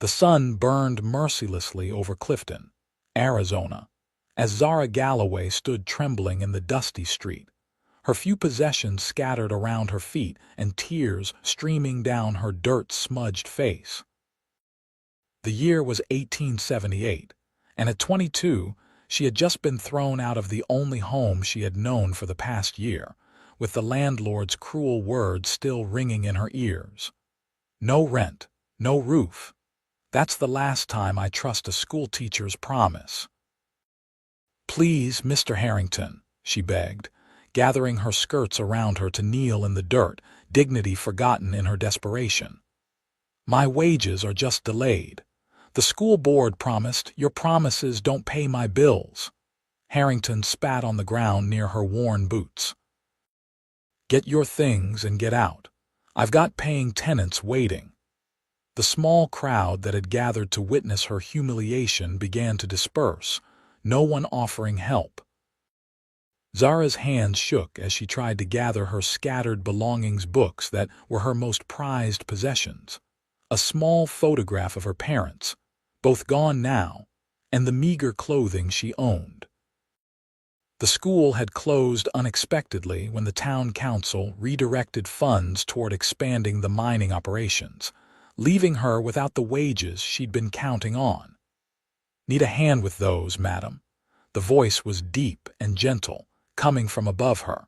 The sun burned mercilessly over Clifton, Arizona, as Zara Galloway stood trembling in the dusty street, her few possessions scattered around her feet and tears streaming down her dirt-smudged face. The year was 1878, and at 22, she had just been thrown out of the only home she had known for the past year, with the landlord's cruel words still ringing in her ears. No rent, no roof. That's the last time I trust a schoolteacher's promise. "Please, Mr. Harrington," she begged, gathering her skirts around her to kneel in the dirt, dignity forgotten in her desperation. "My wages are just delayed. The school board promised. Your promises don't pay my bills." Harrington spat on the ground near her worn boots. "Get your things and get out. I've got paying tenants waiting." The small crowd that had gathered to witness her humiliation began to disperse, no one offering help. Zara's hands shook as she tried to gather her scattered belongings, books that were her most prized possessions, a small photograph of her parents, both gone now, and the meager clothing she owned. The school had closed unexpectedly when the town council redirected funds toward expanding the mining operations, leaving her without the wages she'd been counting on. "Need a hand with those, madam." The voice was deep and gentle, coming from above her.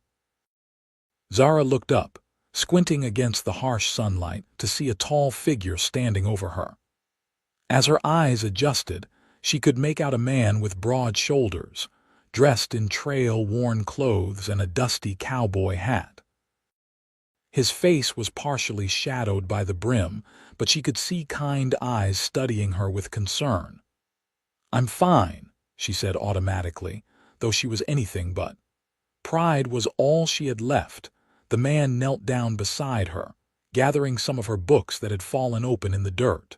Zara looked up, squinting against the harsh sunlight to see a tall figure standing over her. As her eyes adjusted, she could make out a man with broad shoulders, dressed in trail-worn clothes and a dusty cowboy hat. His face was partially shadowed by the brim, but she could see kind eyes studying her with concern. "I'm fine," she said automatically, though she was anything but. Pride was all she had left. The man knelt down beside her, gathering some of her books that had fallen open in the dirt.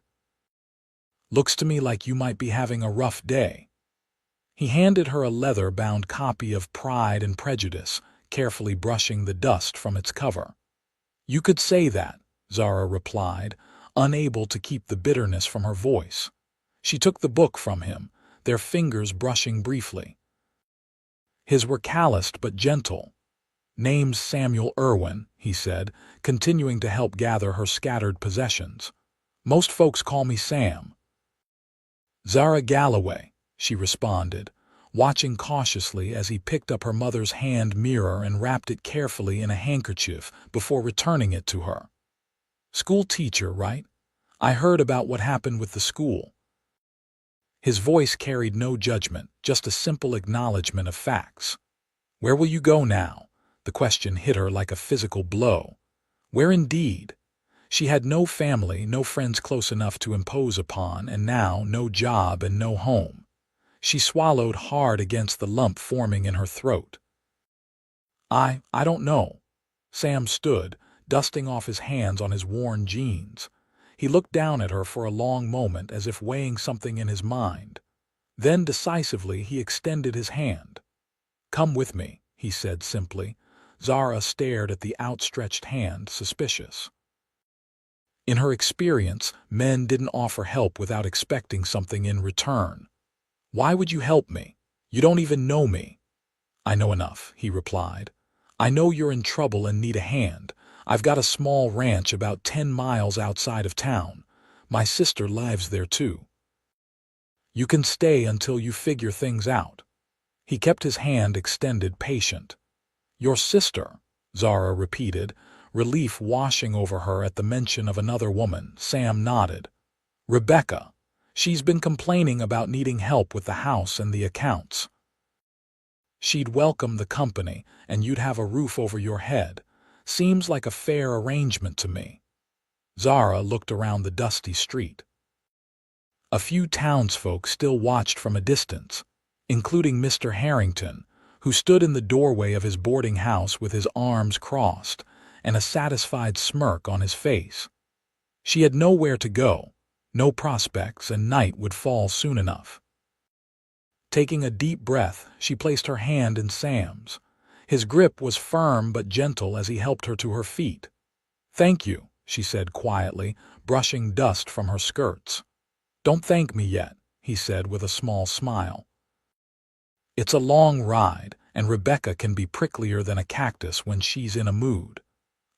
"Looks to me like you might be having a rough day." He handed her a leather-bound copy of Pride and Prejudice, carefully brushing the dust from its cover. "You could say that," Zara replied, unable to keep the bitterness from her voice. She took the book from him, their fingers brushing briefly. His were calloused but gentle. "Name's Samuel Irwin," he said, continuing to help gather her scattered possessions. "Most folks call me Sam." "Zara Galloway," she responded, watching cautiously as he picked up her mother's hand mirror and wrapped it carefully in a handkerchief before returning it to her. "Schoolteacher, right? I heard about what happened with the school." His voice carried no judgment, just a simple acknowledgement of facts. "Where will you go now?" The question hit her like a physical blow. Where indeed? She had no family, no friends close enough to impose upon, and now no job and no home. She swallowed hard against the lump forming in her throat. I don't know." Sam stood, dusting off his hands on his worn jeans. He looked down at her for a long moment as if weighing something in his mind. Then decisively he extended his hand. "Come with me," he said simply. Zara stared at the outstretched hand, suspicious. In her experience, men didn't offer help without expecting something in return. "Why would you help me? You don't even know me." "I know enough," he replied. "I know you're in trouble and need a hand. I've got a small ranch about 10 miles outside of town. My sister lives there too. You can stay until you figure things out." He kept his hand extended, patient. "Your sister," Zara repeated, relief washing over her at the mention of another woman. Sam nodded. "Rebecca. She's been complaining about needing help with the house and the accounts. She'd welcome the company, and you'd have a roof over your head. Seems like a fair arrangement to me." Zara looked around the dusty street. A few townsfolk still watched from a distance, including Mr. Harrington, who stood in the doorway of his boarding house with his arms crossed and a satisfied smirk on his face. She had nowhere to go, no prospects, and night would fall soon enough. Taking a deep breath, she placed her hand in Sam's. His grip was firm but gentle as he helped her to her feet. "Thank you," she said quietly, brushing dust from her skirts. "Don't thank me yet," he said with a small smile. "It's a long ride, and Rebecca can be pricklier than a cactus when she's in a mood.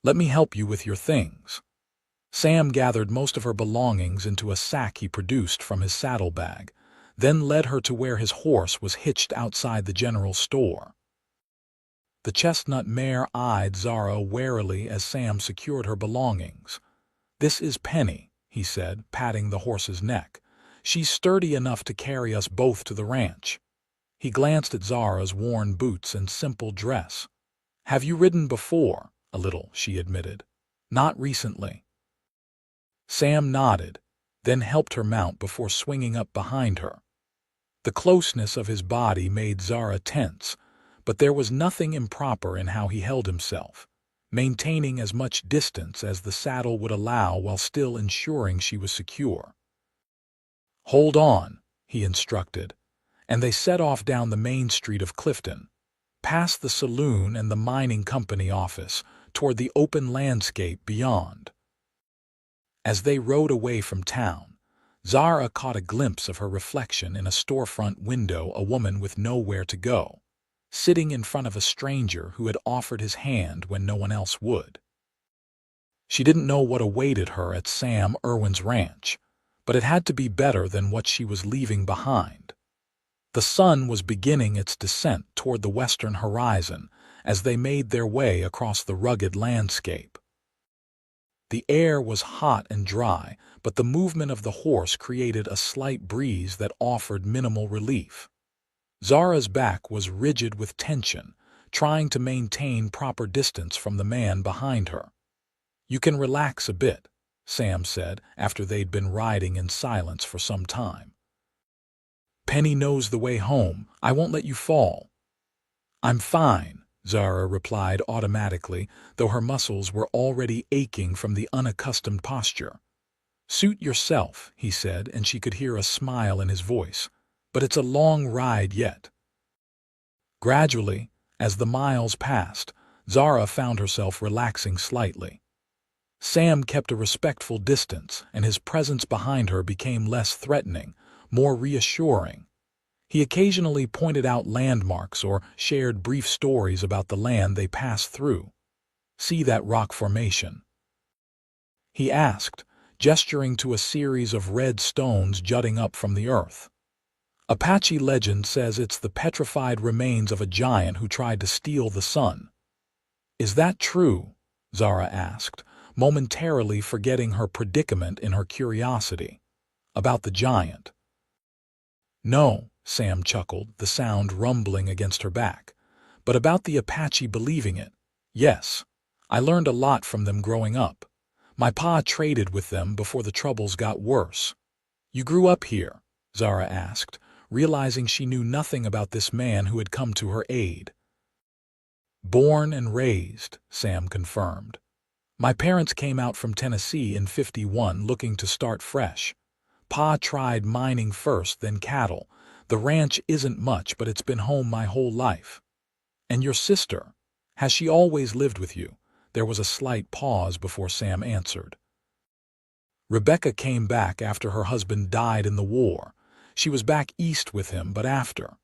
Let me help you with your things." Sam gathered most of her belongings into a sack he produced from his saddlebag, then led her to where his horse was hitched outside the general store. The chestnut mare eyed Zara warily as Sam secured her belongings. "This is Penny," he said, patting the horse's neck. "She's sturdy enough to carry us both to the ranch." He glanced at Zara's worn boots and simple dress. "Have you ridden before?" "A little," she admitted. "Not recently." Sam nodded, then helped her mount before swinging up behind her. The closeness of his body made Zara tense, but there was nothing improper in how he held himself, maintaining as much distance as the saddle would allow while still ensuring she was secure. "Hold on," he instructed, and they set off down the main street of Clifton, past the saloon and the mining company office, toward the open landscape beyond. As they rode away from town, Zara caught a glimpse of her reflection in a storefront window, a woman with nowhere to go, sitting in front of a stranger who had offered his hand when no one else would. She didn't know what awaited her at Sam Irwin's ranch, but it had to be better than what she was leaving behind. The sun was beginning its descent toward the western horizon as they made their way across the rugged landscape. The air was hot and dry, but the movement of the horse created a slight breeze that offered minimal relief. Zara's back was rigid with tension, trying to maintain proper distance from the man behind her. "You can relax a bit," Sam said after they'd been riding in silence for some time. "Penny knows the way home. I won't let you fall." "I'm fine," Zara replied automatically, though her muscles were already aching from the unaccustomed posture. "Suit yourself," he said, and she could hear a smile in his voice. "But it's a long ride yet." Gradually, as the miles passed, Zara found herself relaxing slightly. Sam kept a respectful distance, and his presence behind her became less threatening, more reassuring. He occasionally pointed out landmarks or shared brief stories about the land they passed through. "See that rock formation?" he asked, gesturing to a series of red stones jutting up from the earth. "Apache legend says it's the petrified remains of a giant who tried to steal the sun." "Is that true?" Zara asked, momentarily forgetting her predicament in her curiosity. "About the giant?" "No," Sam chuckled, the sound rumbling against her back. "But about the Apache believing it, yes. I learned a lot from them growing up. My pa traded with them before the troubles got worse." "You grew up here?" Zara asked, realizing she knew nothing about this man who had come to her aid. "Born and raised," Sam confirmed. "My parents came out from Tennessee in '51 looking to start fresh. Pa tried mining first, then cattle. The ranch isn't much, but it's been home my whole life." "And your sister? Has she always lived with you?" There was a slight pause before Sam answered. "Rebecca came back after her husband died in the war. She was back east with him, but after,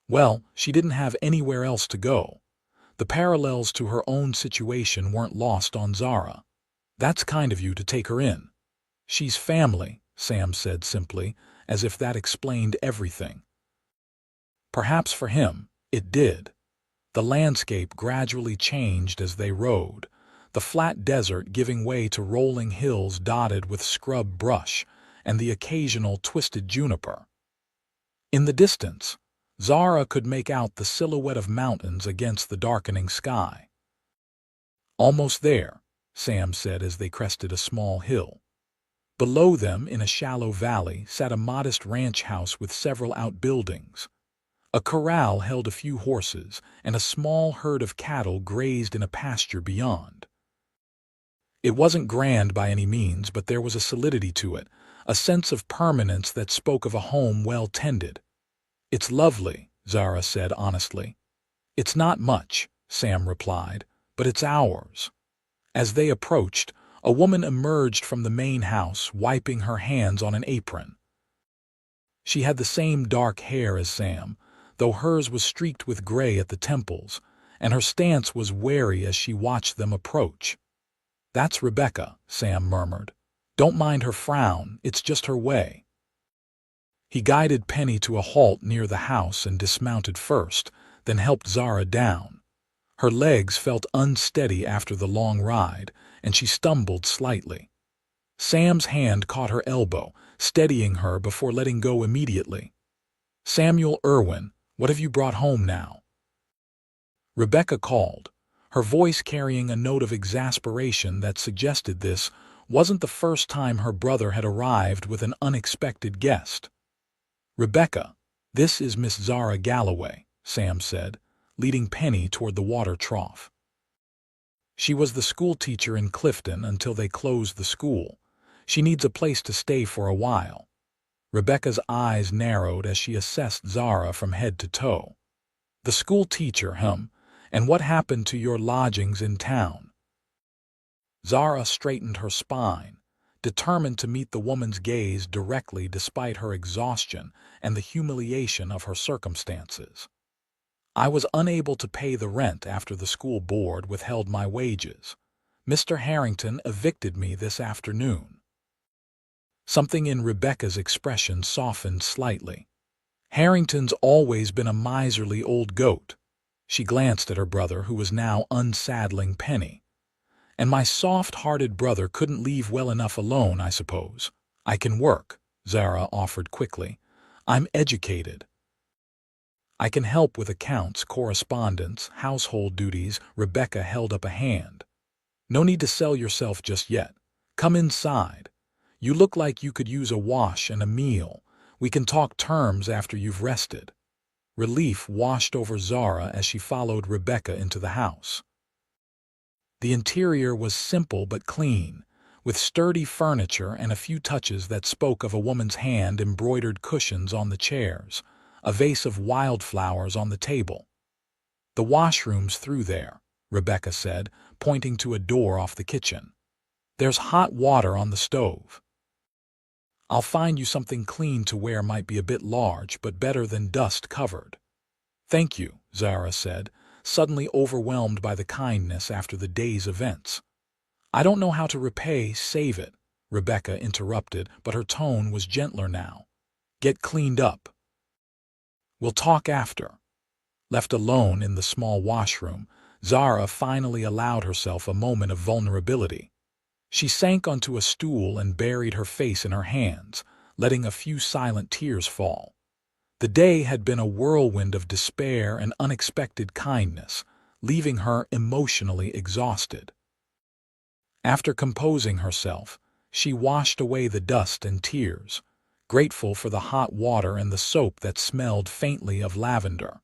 well, she didn't have anywhere else to go." The parallels to her own situation weren't lost on Zara. "That's kind of you to take her in." "She's family," Sam said simply, as if that explained everything. Perhaps for him, it did. The landscape gradually changed as they rode, the flat desert giving way to rolling hills dotted with scrub brush and the occasional twisted juniper. In the distance, Zara could make out the silhouette of mountains against the darkening sky. "Almost there," Sam said as they crested a small hill. Below them, in a shallow valley, sat a modest ranch house with several outbuildings. A corral held a few horses, and a small herd of cattle grazed in a pasture beyond. It wasn't grand by any means, but there was a solidity to it, a sense of permanence that spoke of a home well tended. "It's lovely," Zara said honestly. "It's not much," Sam replied, "but it's ours." As they approached, a woman emerged from the main house, wiping her hands on an apron. She had the same dark hair as Sam, though hers was streaked with gray at the temples, and her stance was wary as she watched them approach. "That's Rebecca," Sam murmured. "Don't mind her frown, it's just her way." He guided Penny to a halt near the house and dismounted first, then helped Zara down. Her legs felt unsteady after the long ride, and she stumbled slightly. Sam's hand caught her elbow, steadying her before letting go immediately. "Samuel Irwin, what have you brought home now?" Rebecca called, her voice carrying a note of exasperation that suggested this wasn't the first time her brother had arrived with an unexpected guest. "Rebecca, this is Miss Zara Galloway," Sam said, leading Penny toward the water trough. "She was the schoolteacher in Clifton until they closed the school. She needs a place to stay for a while." Rebecca's eyes narrowed as she assessed Zara from head to toe. "The schoolteacher, and what happened to your lodgings in town?" Zara straightened her spine, determined to meet the woman's gaze directly despite her exhaustion and the humiliation of her circumstances. "I was unable to pay the rent after the school board withheld my wages. Mr. Harrington evicted me this afternoon." Something in Rebecca's expression softened slightly. "Harrington's always been a miserly old goat." She glanced at her brother, who was now unsaddling Penny. "And my soft-hearted brother couldn't leave well enough alone, I suppose." "I can work," Zara offered quickly. "I'm educated." "I can help with accounts, correspondence, household duties." Rebecca held up a hand. "No need to sell yourself just yet. Come inside. You look like you could use a wash and a meal. We can talk terms after you've rested." Relief washed over Zara as she followed Rebecca into the house. The interior was simple but clean, with sturdy furniture and a few touches that spoke of a woman's hand-embroidered cushions on the chairs, a vase of wildflowers on the table. "The washroom's through there," Rebecca said, pointing to a door off the kitchen. "There's hot water on the stove. I'll find you something clean to wear. Might be a bit large, but better than dust-covered." "Thank you," Zara said, suddenly overwhelmed by the kindness after the day's events. "I don't know how to repay, save it," Rebecca interrupted, but her tone was gentler now. "Get cleaned up. We'll talk after." Left alone in the small washroom, Zara finally allowed herself a moment of vulnerability. She sank onto a stool and buried her face in her hands, letting a few silent tears fall. The day had been a whirlwind of despair and unexpected kindness, leaving her emotionally exhausted. After composing herself, she washed away the dust and tears, grateful for the hot water and the soap that smelled faintly of lavender.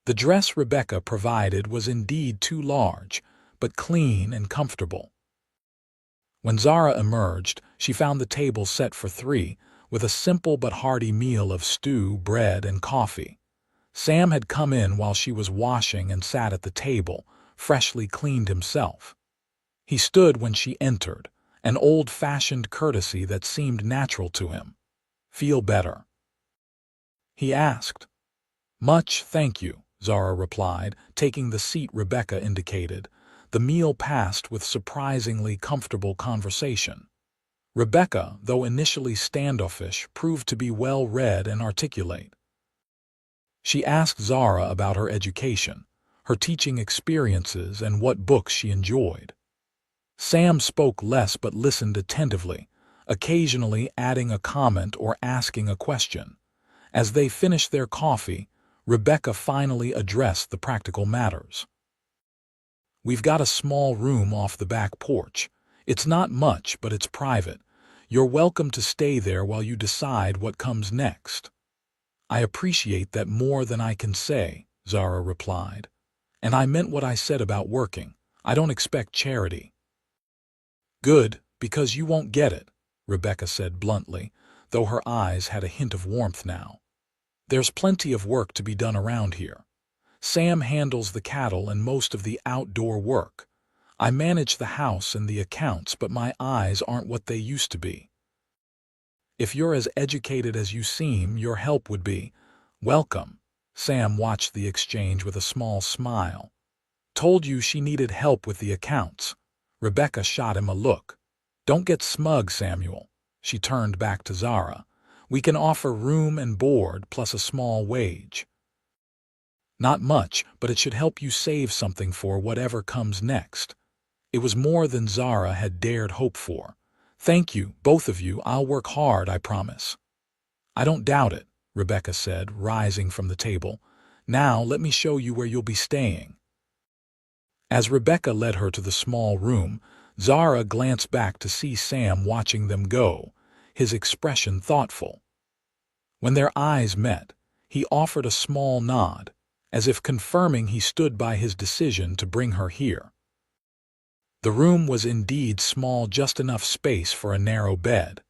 The dress Rebecca provided was indeed too large, but clean and comfortable. When Zara emerged, she found the table set for three, with a simple but hearty meal of stew, bread, and coffee. Sam had come in while she was washing and sat at the table, freshly cleaned himself. He stood when she entered, an old-fashioned courtesy that seemed natural to him. "Feel better?" he asked. "Much, thank you," Zara replied, taking the seat Rebecca indicated. The meal passed with surprisingly comfortable conversation. Rebecca, though initially standoffish, proved to be well-read and articulate. She asked Zara about her education, her teaching experiences, and what books she enjoyed. Sam spoke less but listened attentively, occasionally adding a comment or asking a question. As they finished their coffee, Rebecca finally addressed the practical matters. "We've got a small room off the back porch. It's not much, but it's private. You're welcome to stay there while you decide what comes next." "I appreciate that more than I can say," Zara replied. "And I meant what I said about working. I don't expect charity." "Good, because you won't get it," Rebecca said bluntly, though her eyes had a hint of warmth now. "There's plenty of work to be done around here. Sam handles the cattle and most of the outdoor work. I manage the house and the accounts, but my eyes aren't what they used to be." If you're as educated as you seem, your help would be welcome. Sam watched the exchange with a small smile. Told you she needed help with the accounts. Rebecca shot him a look. Don't get smug, Samuel. She turned back to Zara. We can offer room and board plus a small wage. Not much, but it should help you save something for whatever comes next. It was more than Zara had dared hope for. Thank you, both of you. I'll work hard, I promise. I don't doubt it, Rebecca said, rising from the table. Now let me show you where you'll be staying. As Rebecca led her to the small room, Zara glanced back to see Sam watching them go, his expression thoughtful. When their eyes met, he offered a small nod, as if confirming he stood by his decision to bring her here. The room was indeed small, just enough space for a narrow bed,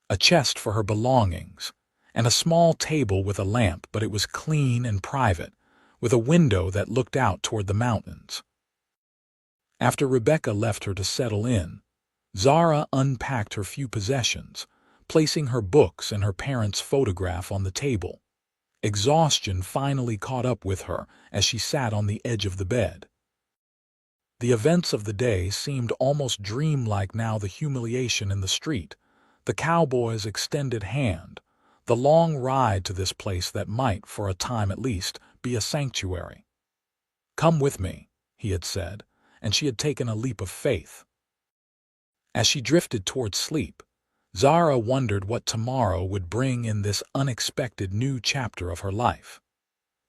a chest for her belongings, and a small table with a lamp, but it was clean and private, with a window that looked out toward the mountains. After Rebecca left her to settle in, Zara unpacked her few possessions, placing her books and her parents' photograph on the table. Exhaustion finally caught up with her as she sat on the edge of the bed. The events of the day seemed almost dreamlike now: the humiliation in the street, the cowboy's extended hand, the long ride to this place that might, for a time at least, be a sanctuary. Come with me, he had said, and she had taken a leap of faith. As she drifted toward sleep, Zara wondered what tomorrow would bring in this unexpected new chapter of her life.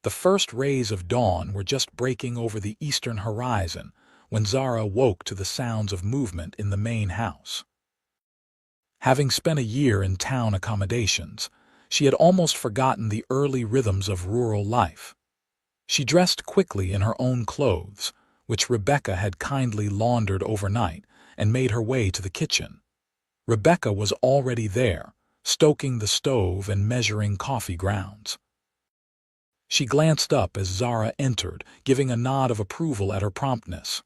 The first rays of dawn were just breaking over the eastern horizon when Zara woke to the sounds of movement in the main house. Having spent a year in town accommodations, she had almost forgotten the early rhythms of rural life. She dressed quickly in her own clothes, which Rebecca had kindly laundered overnight, and made her way to the kitchen. Rebecca was already there, stoking the stove and measuring coffee grounds. She glanced up as Zara entered, giving a nod of approval at her promptness.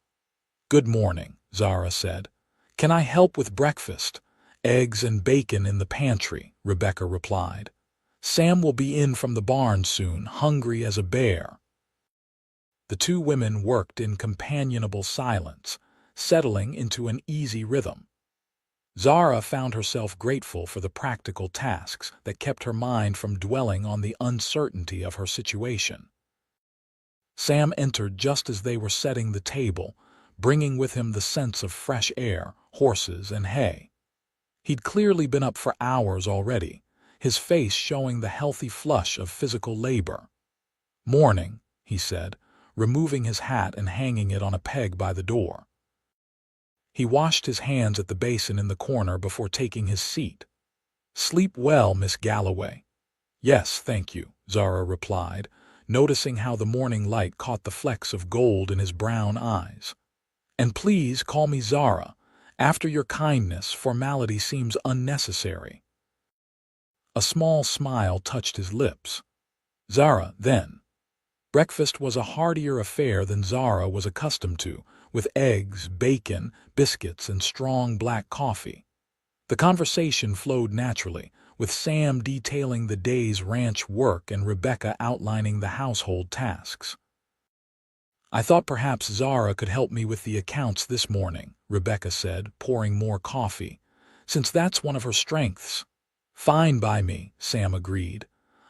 "Good morning," Zara said. "Can I help with breakfast?" "Eggs and bacon in the pantry," Rebecca replied. "Sam will be in from the barn soon, hungry as a bear." The two women worked in companionable silence, settling into an easy rhythm. Zara found herself grateful for the practical tasks that kept her mind from dwelling on the uncertainty of her situation. Sam entered just as they were setting the table, bringing with him the sense of fresh air, horses, and hay. He'd clearly been up for hours already, his face showing the healthy flush of physical labor. "Morning," he said, removing his hat and hanging it on a peg by the door. He washed his hands at the basin in the corner before taking his seat. "Sleep well, Miss Galloway." "Yes, thank you," Zara replied, noticing how the morning light caught the flecks of gold in his brown eyes. "And please call me Zara. After your kindness, formality seems unnecessary." A small smile touched his lips. "Zara, then." Breakfast was a heartier affair than Zara was accustomed to, with eggs, bacon, biscuits, and strong black coffee. The conversation flowed naturally, with Sam detailing the day's ranch work and Rebecca outlining the household tasks. "I thought perhaps Zara could help me with the accounts this morning," Rebecca said, pouring more coffee, "since that's one of her strengths." "Fine by me," Sam agreed.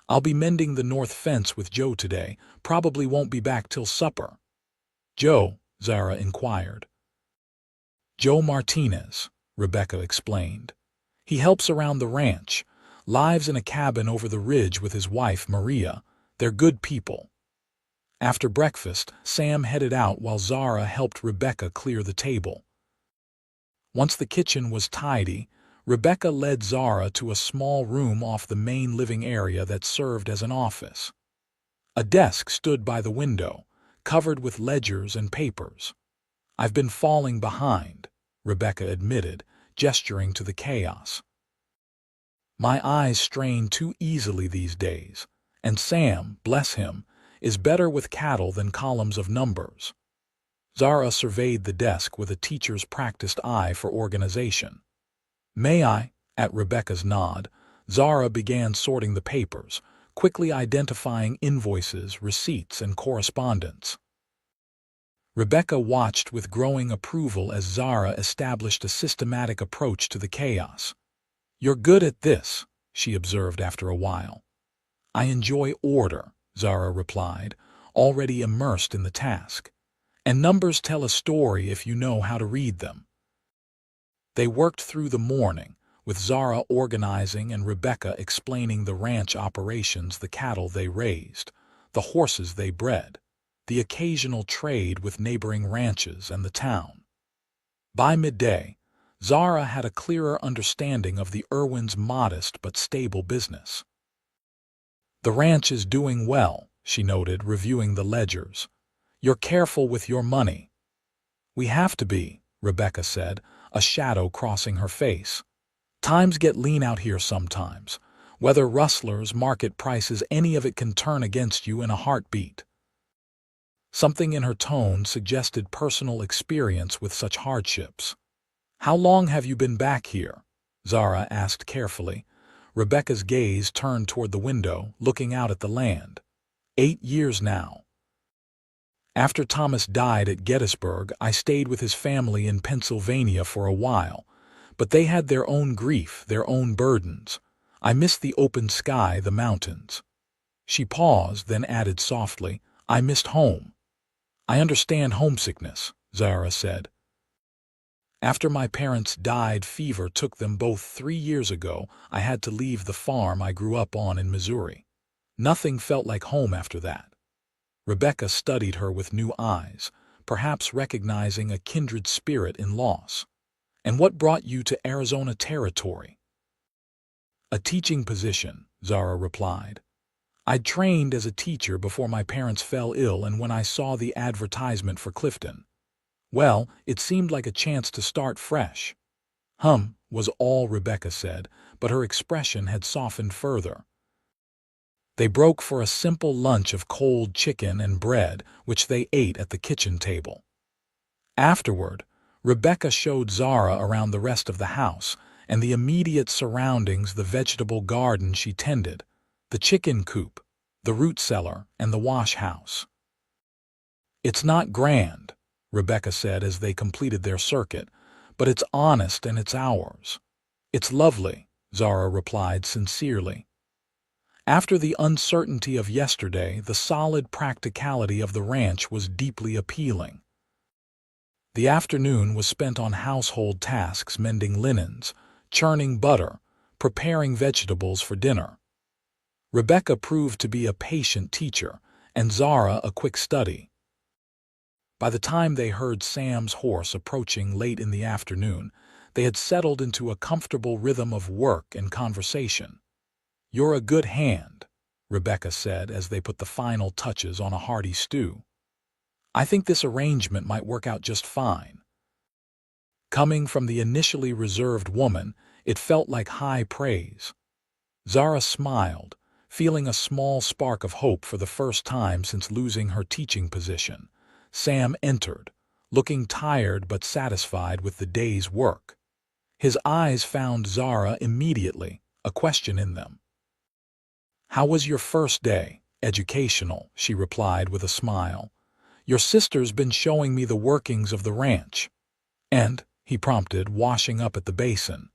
"I'll be mending the north fence with Joe today. Probably won't be back till supper." "Joe?" Zara inquired. "Joe Martinez," Rebecca explained. "He helps around the ranch, lives in a cabin over the ridge with his wife, Maria. They're good people." After breakfast, Sam headed out while Zara helped Rebecca clear the table. Once the kitchen was tidy, Rebecca led Zara to a small room off the main living area that served as an office. A desk stood by the window, covered with ledgers and papers. "I've been falling behind," Rebecca admitted, gesturing to the chaos. "My eyes strain too easily these days, and Sam, bless him, is better with cattle than columns of numbers." Zara surveyed the desk with a teacher's practiced eye for organization. "May I?" At Rebecca's nod, Zara began sorting the papers, quickly identifying invoices, receipts, and correspondence. Rebecca watched with growing approval as Zara established a systematic approach to the chaos. "You're good at this," she observed after a while. "I enjoy order," Zara replied, already immersed in the task. "And numbers tell a story if you know how to read them." They worked through the morning, with Zara organizing and Rebecca explaining the ranch operations, the cattle they raised, the horses they bred, the occasional trade with neighboring ranches and the town. By midday, Zara had a clearer understanding of the Irwins' modest but stable business. "The ranch is doing well," she noted, reviewing the ledgers. "You're careful with your money." "We have to be," Rebecca said, a shadow crossing her face. "Times get lean out here sometimes. Whether rustlers, market prices, any of it can turn against you in a heartbeat." Something in her tone suggested personal experience with such hardships. "How long have you been back here?" Zara asked carefully. Rebecca's gaze turned toward the window, looking out at the land. 8 years now. After Thomas died at Gettysburg, I stayed with his family in Pennsylvania for a while, but they had their own grief, their own burdens. I missed the open sky, the mountains." She paused, then added softly, "I missed home." "I understand homesickness," Zara said. "After my parents died, fever took them both 3 years ago. I had to leave the farm I grew up on in Missouri. Nothing felt like home after that." Rebecca studied her with new eyes, perhaps recognizing a kindred spirit in loss. "And what brought you to Arizona Territory?" "A teaching position," Zara replied. "I'd trained as a teacher before my parents fell ill, and when I saw the advertisement for Clifton, well, it seemed like a chance to start fresh." Was all Rebecca said, but her expression had softened further. They broke for a simple lunch of cold chicken and bread, which they ate at the kitchen table. Afterward, Rebecca showed Zara around the rest of the house and the immediate surroundings, the vegetable garden she tended, the chicken coop, the root cellar, and the wash house. "It's not grand," Rebecca said as they completed their circuit, "but it's honest and it's ours." "It's lovely," Zara replied sincerely. After the uncertainty of yesterday, the solid practicality of the ranch was deeply appealing. The afternoon was spent on household tasks, mending linens, churning butter, preparing vegetables for dinner. Rebecca proved to be a patient teacher, and Zara a quick study. By the time they heard Sam's horse approaching late in the afternoon, they had settled into a comfortable rhythm of work and conversation. "You're a good hand," Rebecca said as they put the final touches on a hearty stew. "I think this arrangement might work out just fine." Coming from the initially reserved woman, it felt like high praise. Zara smiled, feeling a small spark of hope for the first time since losing her teaching position. Sam entered, looking tired but satisfied with the day's work. His eyes found Zara immediately, a question in them. "How was your first day?" "Educational," she replied with a smile. "Your sister's been showing me the workings of the ranch." "And," he prompted, washing up at the basin.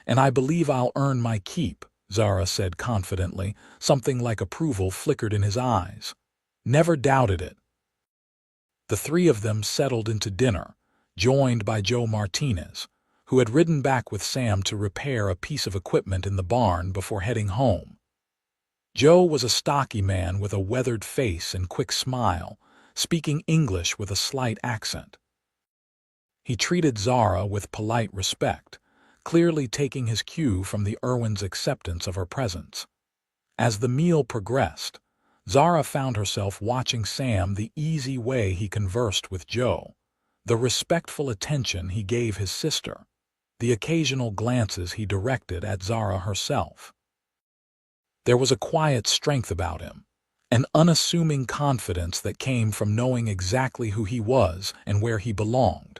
"And I believe I'll earn my keep," Zara said confidently. Something like approval flickered in his eyes. "Never doubted it." The three of them settled into dinner, joined by Joe Martinez, who had ridden back with Sam to repair a piece of equipment in the barn before heading home. Joe was a stocky man with a weathered face and quick smile, speaking English with a slight accent. He treated Zara with polite respect, clearly taking his cue from the Irwins' acceptance of her presence. As the meal progressed, Zara found herself watching Sam, the easy way he conversed with Joe, the respectful attention he gave his sister, the occasional glances he directed at Zara herself. There was a quiet strength about him, an unassuming confidence that came from knowing exactly who he was and where he belonged.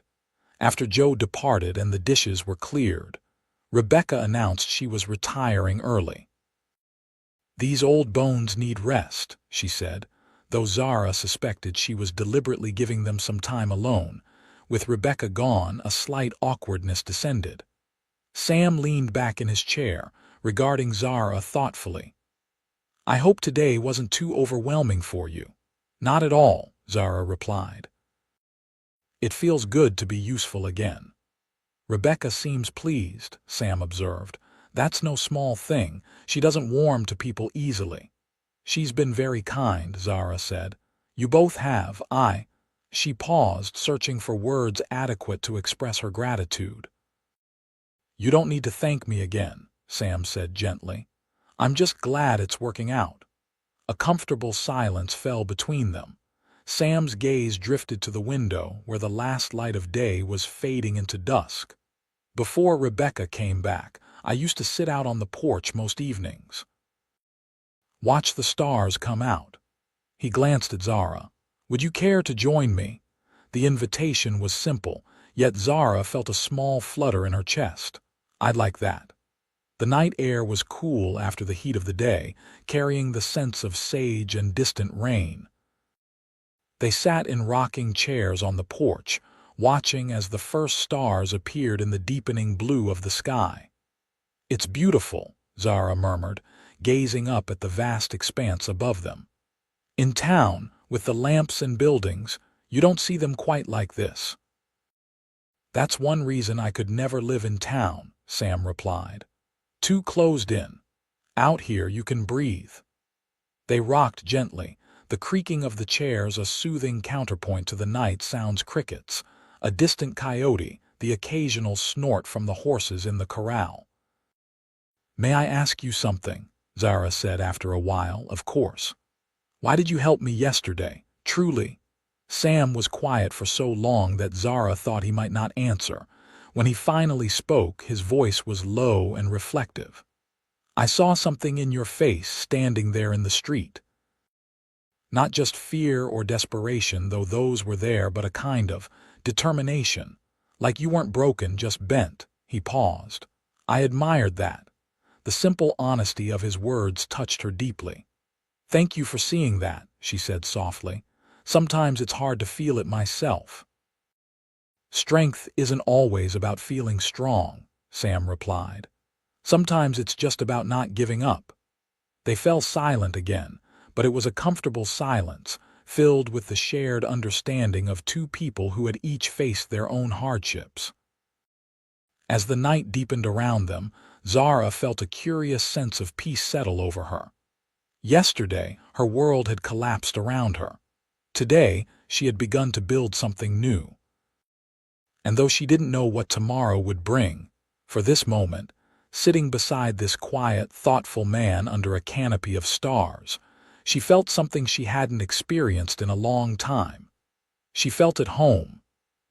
After Joe departed and the dishes were cleared, Rebecca announced she was retiring early. "These old bones need rest," she said, though Zara suspected she was deliberately giving them some time alone. With Rebecca gone, a slight awkwardness descended. Sam leaned back in his chair, regarding Zara thoughtfully. "I hope today wasn't too overwhelming for you." "Not at all," Zara replied. "It feels good to be useful again." "Rebecca seems pleased," Sam observed. "That's no small thing. She doesn't warm to people easily." "She's been very kind," Zara said. "You both have, I—" She paused, searching for words adequate to express her gratitude. "You don't need to thank me again," Sam said gently. "I'm just glad it's working out." A comfortable silence fell between them. Sam's gaze drifted to the window, where the last light of day was fading into dusk. "Before Rebecca came back, I used to sit out on the porch most evenings. Watch the stars come out." He glanced at Zara. "Would you care to join me?" The invitation was simple, yet Zara felt a small flutter in her chest. "I'd like that." The night air was cool after the heat of the day, carrying the sense of sage and distant rain. They sat in rocking chairs on the porch, watching as the first stars appeared in the deepening blue of the sky. "It's beautiful," Zara murmured, gazing up at the vast expanse above them. "In town, with the lamps and buildings, you don't see them quite like this." "That's one reason I could never live in town," Sam replied. "Too closed in. Out here you can breathe." They rocked gently, the creaking of the chairs a soothing counterpoint to the night sounds: crickets, a distant coyote, the occasional snort from the horses in the corral. "May I ask you something?" Zara said after a while. "Of course." "Why did you help me yesterday? Truly." Sam was quiet for so long that Zara thought he might not answer. When he finally spoke, his voice was low and reflective. "I saw something in your face standing there in the street. Not just fear or desperation, though those were there, but a kind of determination. Like you weren't broken, just bent." He paused. I admired that. The simple honesty of his words touched her deeply. "Thank you for seeing that," she said softly. "Sometimes it's hard to feel it myself." "Strength isn't always about feeling strong," Sam replied. "Sometimes it's just about not giving up." They fell silent again, but it was a comfortable silence, filled with the shared understanding of two people who had each faced their own hardships. As the night deepened around them, Zara felt a curious sense of peace settle over her. Yesterday, her world had collapsed around her. Today, she had begun to build something new. And though she didn't know what tomorrow would bring, for this moment, sitting beside this quiet, thoughtful man under a canopy of stars, she felt something she hadn't experienced in a long time. She felt at home.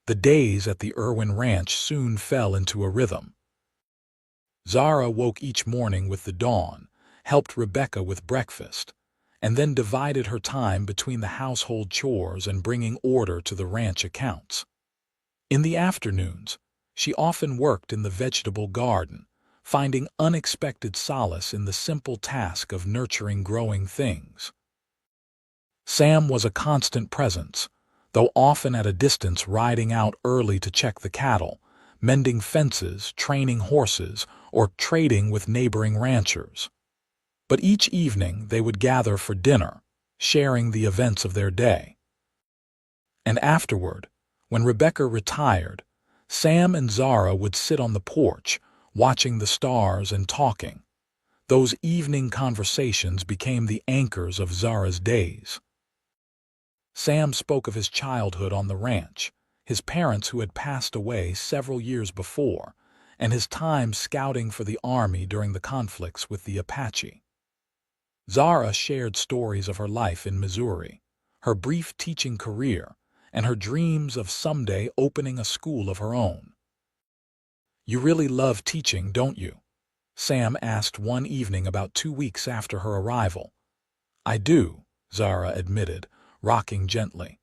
The days at the Irwin ranch soon fell into a rhythm. Zara woke each morning with the dawn, helped Rebecca with breakfast, and then divided her time between the household chores and bringing order to the ranch accounts. In the afternoons, she often worked in the vegetable garden, finding unexpected solace in the simple task of nurturing growing things. Sam was a constant presence, though often at a distance, riding out early to check the cattle, mending fences, training horses, or trading with neighboring ranchers. But each evening they would gather for dinner, sharing the events of their day. And afterward, when Rebecca retired, Sam and Zara would sit on the porch, watching the stars and talking. Those evening conversations became the anchors of Zara's days. Sam spoke of his childhood on the ranch, his parents who had passed away several years before, and his time scouting for the army during the conflicts with the Apache. Zara shared stories of her life in Missouri, her brief teaching career, and her dreams of someday opening a school of her own. "You really love teaching, don't you?" Sam asked one evening about 2 weeks after her arrival. "I do," Zara admitted, rocking gently.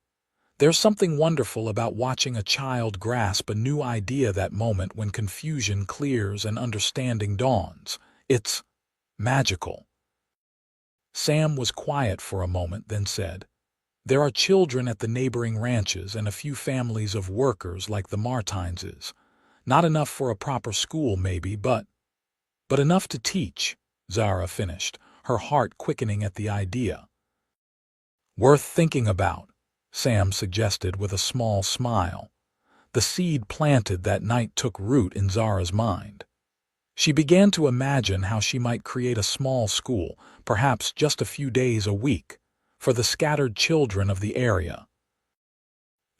There's something wonderful about watching a child grasp a new idea that moment when confusion clears and understanding dawns. It's magical. Sam was quiet for a moment, then said, "There are children at the neighboring ranches and a few families of workers like the Martinses. Not enough for a proper school, maybe, but enough to teach," Zara finished, her heart quickening at the idea. "Worth thinking about," Sam suggested with a small smile. The seed planted that night took root in Zara's mind. She began to imagine how she might create a small school, perhaps just a few days a week, for the scattered children of the area.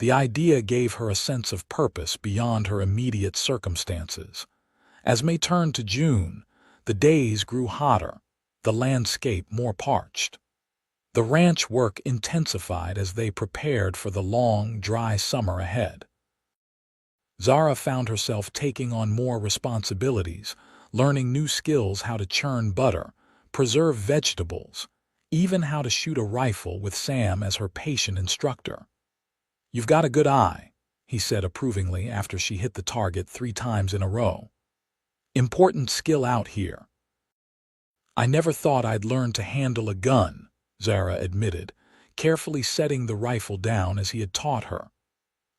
The idea gave her a sense of purpose beyond her immediate circumstances. As May turned to June, the days grew hotter, the landscape more parched. The ranch work intensified as they prepared for the long, dry summer ahead. Zara found herself taking on more responsibilities, learning new skills: how to churn butter, preserve vegetables, even how to shoot a rifle with Sam as her patient instructor. "You've got a good eye," he said approvingly after she hit the target 3 times in a row. "Important skill out here." "I never thought I'd learn to handle a gun," Zara admitted, carefully setting the rifle down as he had taught her.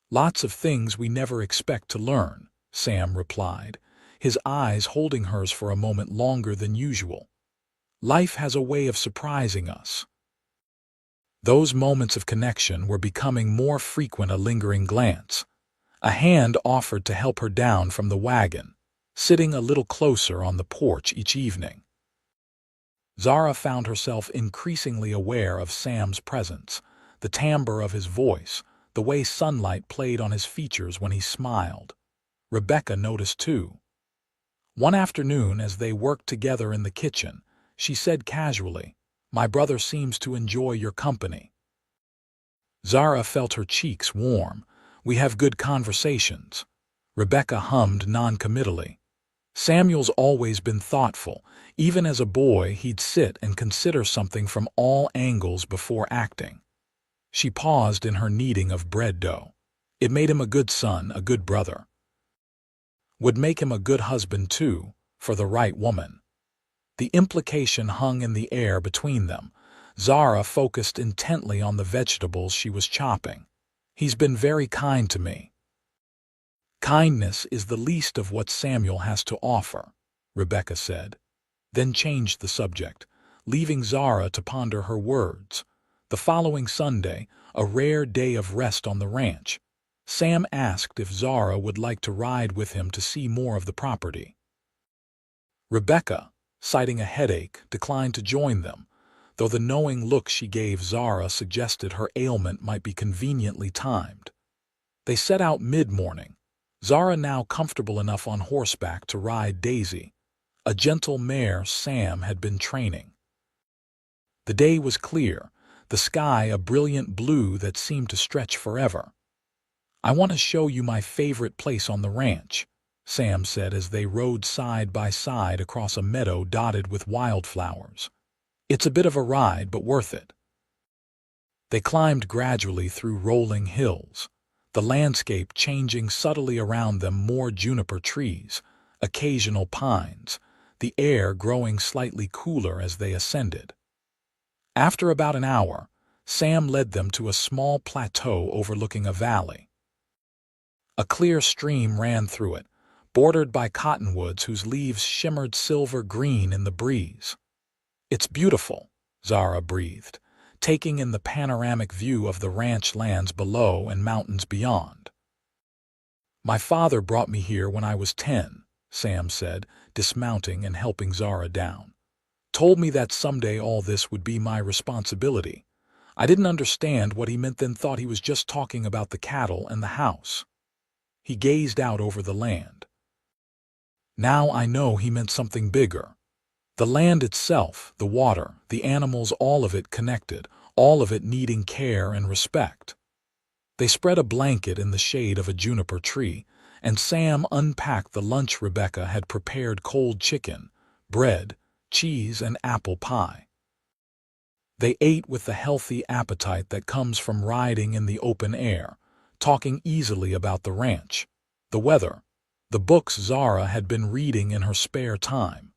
"Lots of things we never expect to learn," Sam replied, his eyes holding hers for a moment longer than usual. "Life has a way of surprising us." Those moments of connection were becoming more frequent. A lingering glance. A hand offered to help her down from the wagon, sitting a little closer on the porch each evening. Zara found herself increasingly aware of Sam's presence, the timbre of his voice, the way sunlight played on his features when he smiled. Rebecca noticed too. One afternoon, as they worked together in the kitchen, she said casually, "My brother seems to enjoy your company." Zara felt her cheeks warm. "We have good conversations," Rebecca hummed noncommittally. "Samuel's always been thoughtful. Even as a boy, he'd sit and consider something from all angles before acting." She paused in her kneading of bread dough. "It made him a good son, a good brother. Would make him a good husband too, for the right woman." The implication hung in the air between them. Zara focused intently on the vegetables she was chopping. "He's been very kind to me." "Kindness is the least of what Samuel has to offer," Rebecca said, then changed the subject, leaving Zara to ponder her words. The following Sunday, a rare day of rest on the ranch, Sam asked if Zara would like to ride with him to see more of the property. Rebecca, citing a headache, declined to join them, though the knowing look she gave Zara suggested her ailment might be conveniently timed. They set out mid-morning, Zara now comfortable enough on horseback to ride Daisy, a gentle mare Sam had been training. The day was clear, the sky a brilliant blue that seemed to stretch forever. "I want to show you my favorite place on the ranch," Sam said as they rode side by side across a meadow dotted with wildflowers. "It's a bit of a ride, but worth it." They climbed gradually through rolling hills, the landscape changing subtly around them: more juniper trees, occasional pines, the air growing slightly cooler as they ascended. After about an hour, Sam led them to a small plateau overlooking a valley. A clear stream ran through it, bordered by cottonwoods whose leaves shimmered silver green in the breeze. "It's beautiful," Zara breathed, taking in the panoramic view of the ranch lands below and mountains beyond. "My father brought me here when I was 10, Sam said, dismounting and helping Zara down. "Told me that someday all this would be my responsibility. I didn't understand what he meant, then thought he was just talking about the cattle and the house." He gazed out over the land. "Now I know he meant something bigger. The land itself, the water, the animals, all of it connected, all of it needing care and respect." They spread a blanket in the shade of a juniper tree, and Sam unpacked the lunch. Rebecca had prepared: cold chicken, bread, cheese, and apple pie. They ate with the healthy appetite that comes from riding in the open air, talking easily about the ranch, the weather, the books Zara had been reading in her spare time.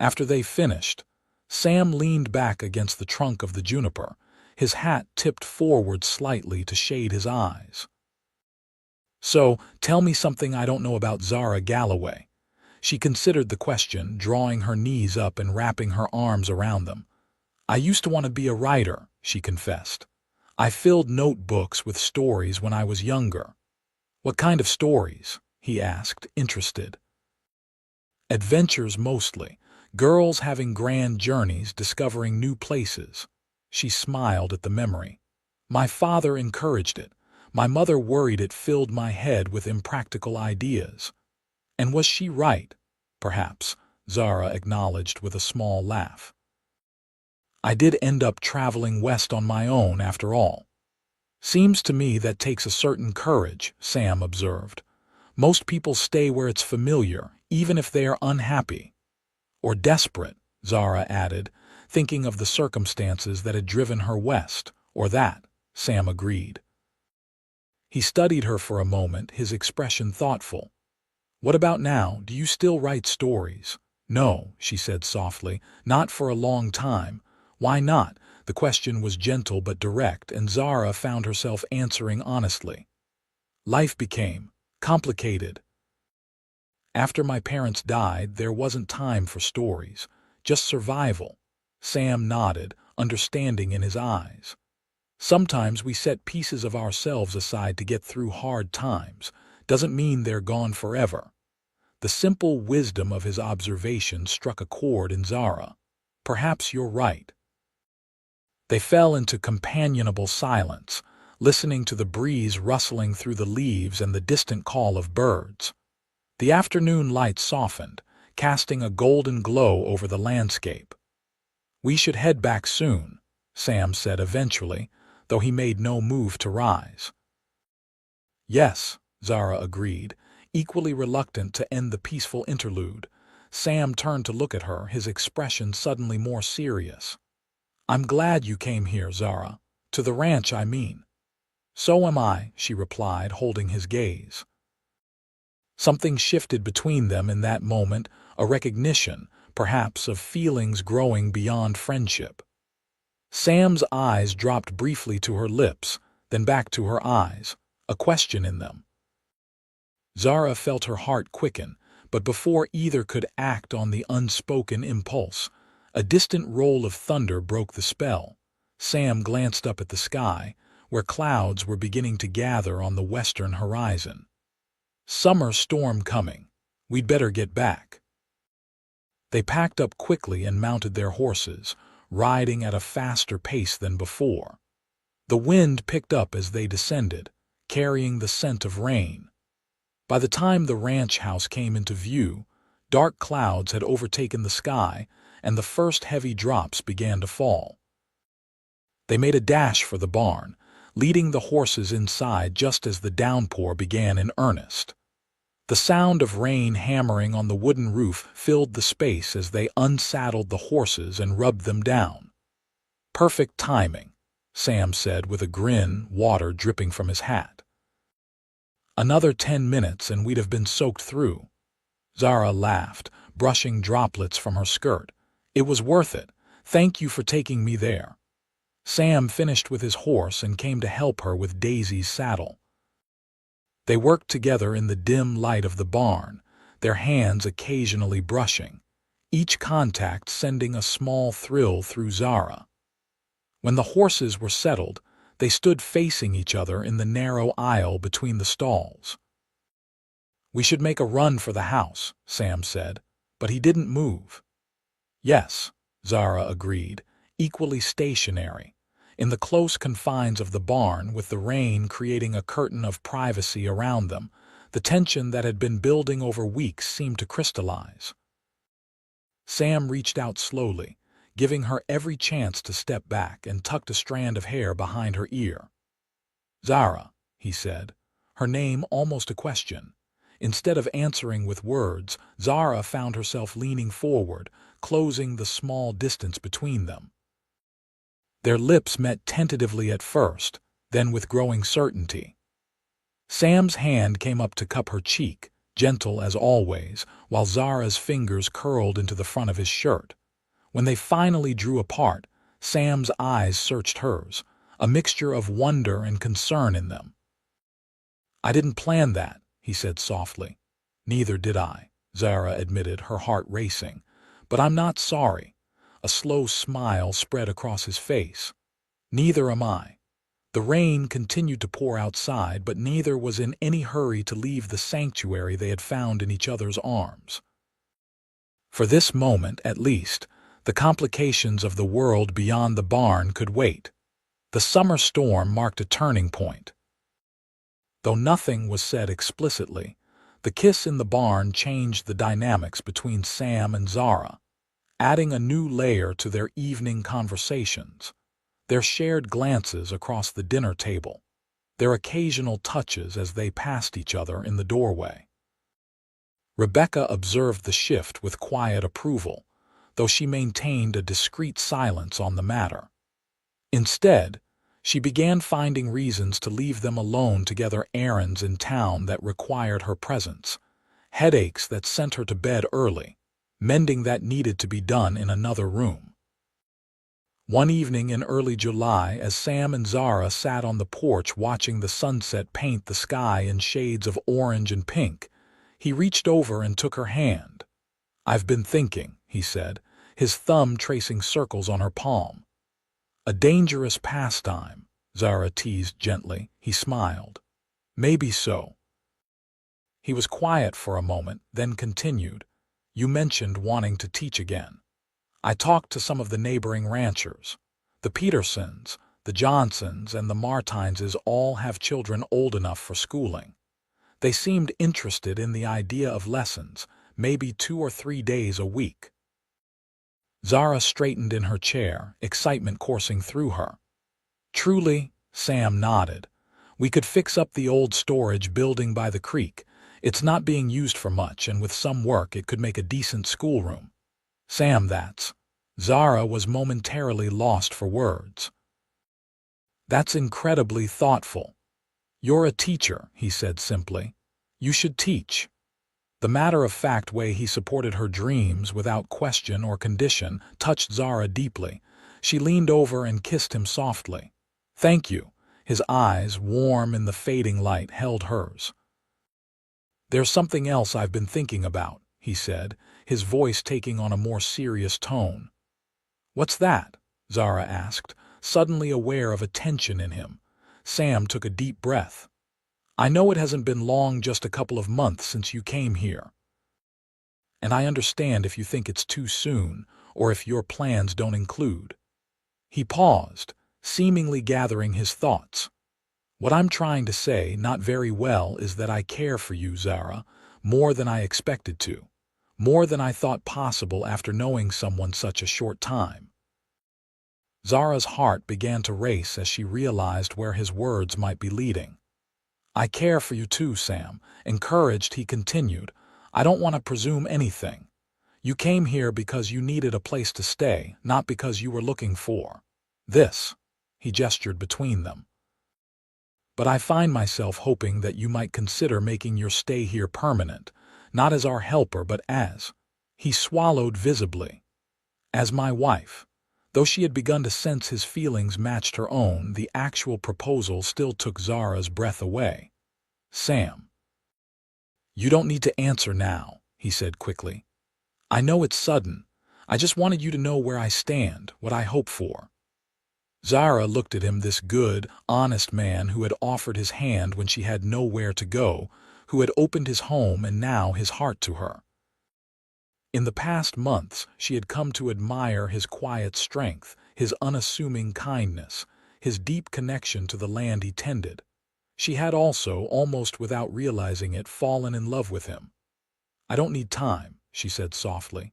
After they finished, Sam leaned back against the trunk of the juniper, his hat tipped forward slightly to shade his eyes. "So, tell me something I don't know about Zara Galloway." She considered the question, drawing her knees up and wrapping her arms around them. "I used to want to be a writer," she confessed. "I filled notebooks with stories when I was younger." "What kind of stories?" he asked, interested. "Adventures mostly. Girls having grand journeys, discovering new places." She smiled at the memory. "My father encouraged it. My mother worried it filled my head with impractical ideas." "And was she right?" "Perhaps," Zara acknowledged with a small laugh. "I did end up traveling west on my own after all." "Seems to me that takes a certain courage," Sam observed. "Most people stay where it's familiar, even if they are unhappy." "Or desperate," Zara added, thinking of the circumstances that had driven her west. "Or that," Sam agreed. He studied her for a moment, his expression thoughtful. "What about now? Do you still write stories?" "No," she said softly, "not for a long time." "Why not?" The question was gentle but direct, and Zara found herself answering honestly. "Life became complicated. After my parents died, there wasn't time for stories, just survival." Sam nodded, understanding in his eyes. "Sometimes we set pieces of ourselves aside to get through hard times. Doesn't mean they're gone forever." The simple wisdom of his observation struck a chord in Zara. "Perhaps you're right." They fell into companionable silence, listening to the breeze rustling through the leaves and the distant call of birds. The afternoon light softened, casting a golden glow over the landscape. "We should head back soon," Sam said eventually, though he made no move to rise. "Yes," Zara agreed, equally reluctant to end the peaceful interlude. Sam turned to look at her, his expression suddenly more serious. "I'm glad you came here, Zara. To the ranch, I mean." "So am I," she replied, holding his gaze. Something shifted between them in that moment, a recognition, perhaps, of feelings growing beyond friendship. Sam's eyes dropped briefly to her lips, then back to her eyes, a question in them. Zara felt her heart quicken, but before either could act on the unspoken impulse, a distant roll of thunder broke the spell. Sam glanced up at the sky, where clouds were beginning to gather on the western horizon. "Summer storm coming. We'd better get back." They packed up quickly and mounted their horses, riding at a faster pace than before. The wind picked up as they descended, carrying the scent of rain. By the time the ranch house came into view, dark clouds had overtaken the sky, and the first heavy drops began to fall. They made a dash for the barn, leading the horses inside just as the downpour began in earnest. The sound of rain hammering on the wooden roof filled the space as they unsaddled the horses and rubbed them down. "Perfect timing," Sam said with a grin, water dripping from his hat. "Another 10 minutes and we'd have been soaked through." Zara laughed, brushing droplets from her skirt. "It was worth it. Thank you for taking me there." Sam finished with his horse and came to help her with Daisy's saddle. They worked together in the dim light of the barn, their hands occasionally brushing, each contact sending a small thrill through Zara. When the horses were settled, they stood facing each other in the narrow aisle between the stalls. "We should make a run for the house," Sam said, but he didn't move. "Yes," Zara agreed, equally stationary, in the close confines of the barn, with the rain creating a curtain of privacy around them. The tension that had been building over weeks seemed to crystallize. Sam reached out slowly, giving her every chance to step back, and tucked a strand of hair behind her ear. "Zara," he said, her name almost a question. Instead of answering with words, Zara found herself leaning forward, closing the small distance between them. Their lips met tentatively at first, then with growing certainty. Sam's hand came up to cup her cheek, gentle as always, while Zara's fingers curled into the front of his shirt. When they finally drew apart, Sam's eyes searched hers, a mixture of wonder and concern in them. "I didn't plan that," he said softly. "Neither did I," Zara admitted, her heart racing. "But I'm not sorry." A slow smile spread across his face. "Neither am I." The rain continued to pour outside, but neither was in any hurry to leave the sanctuary they had found in each other's arms. For this moment, at least, the complications of the world beyond the barn could wait. The summer storm marked a turning point. Though nothing was said explicitly, the kiss in the barn changed the dynamics between Sam and Zara, adding a new layer to their evening conversations. Their shared glances across the dinner table, their occasional touches as they passed each other in the doorway. Rebecca observed the shift with quiet approval, though she maintained a discreet silence on the matter. Instead, she began finding reasons to leave them alone together, errands in town that required her presence, headaches that sent her to bed early, mending that needed to be done in another room. One evening in early July, as Sam and Zara sat on the porch watching the sunset paint the sky in shades of orange and pink, he reached over and took her hand. "I've been thinking," he said, his thumb tracing circles on her palm. "A dangerous pastime," Zara teased gently. He smiled. "Maybe so." He was quiet for a moment, then continued, "You mentioned wanting to teach again. I talked to some of the neighboring ranchers. The Petersons, the Johnsons, and the Martinses all have children old enough for schooling. They seemed interested in the idea of lessons, maybe 2 or 3 days a week." Zara straightened in her chair, excitement coursing through her. "Truly," Sam nodded. "We could fix up the old storage building by the creek. It's not being used for much, and with some work it could make a decent schoolroom." "Sam, that's—" Zara was momentarily lost for words. "That's incredibly thoughtful. You're a teacher," he said simply. "You should teach." The matter-of-fact way he supported her dreams without question or condition touched Zara deeply. She leaned over and kissed him softly. "Thank you." His eyes, warm in the fading light, held hers. "There's something else I've been thinking about," he said, his voice taking on a more serious tone. "What's that?" Zara asked, suddenly aware of a tension in him. Sam took a deep breath. "I know it hasn't been long, just a couple of months since you came here. And I understand if you think it's too soon, or if your plans don't include." He paused, seemingly gathering his thoughts. "What I'm trying to say, not very well, is that I care for you, Zara, more than I expected to. More than I thought possible after knowing someone such a short time." Zara's heart began to race as she realized where his words might be leading. "I care for you too, Sam." Encouraged, he continued, "I don't want to presume anything. You came here because you needed a place to stay, not because you were looking for this." He gestured between them. "But I find myself hoping that you might consider making your stay here permanent, not as our helper, but as—" He swallowed visibly. "As my wife." Though she had begun to sense his feelings matched her own, the actual proposal still took Zara's breath away. "Sam." "You don't need to answer now," he said quickly. "I know it's sudden. I just wanted you to know where I stand, what I hope for." Zara looked at him, this good, honest man who had offered his hand when she had nowhere to go, who had opened his home and now his heart to her. In the past months, she had come to admire his quiet strength, his unassuming kindness, his deep connection to the land he tended. She had also, almost without realizing it, fallen in love with him. "I don't need time," she said softly.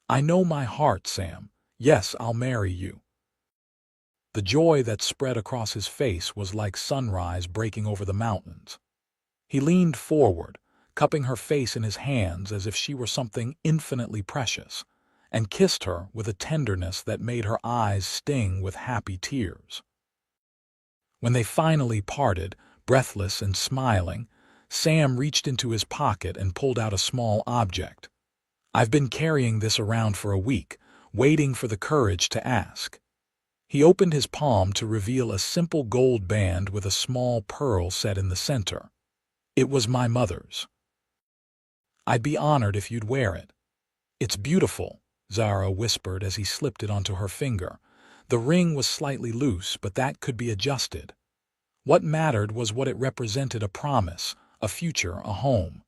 "I know my heart, Sam. Yes, I'll marry you." The joy that spread across his face was like sunrise breaking over the mountains. He leaned forward, cupping her face in his hands as if she were something infinitely precious, and kissed her with a tenderness that made her eyes sting with happy tears. When they finally parted, breathless and smiling, Sam reached into his pocket and pulled out a small object. "I've been carrying this around for a week, waiting for the courage to ask." He opened his palm to reveal a simple gold band with a small pearl set in the center. "It was my mother's. I'd be honored if you'd wear it." "It's beautiful," Zara whispered as he slipped it onto her finger. The ring was slightly loose, but that could be adjusted. What mattered was what it represented: a promise, a future, a home.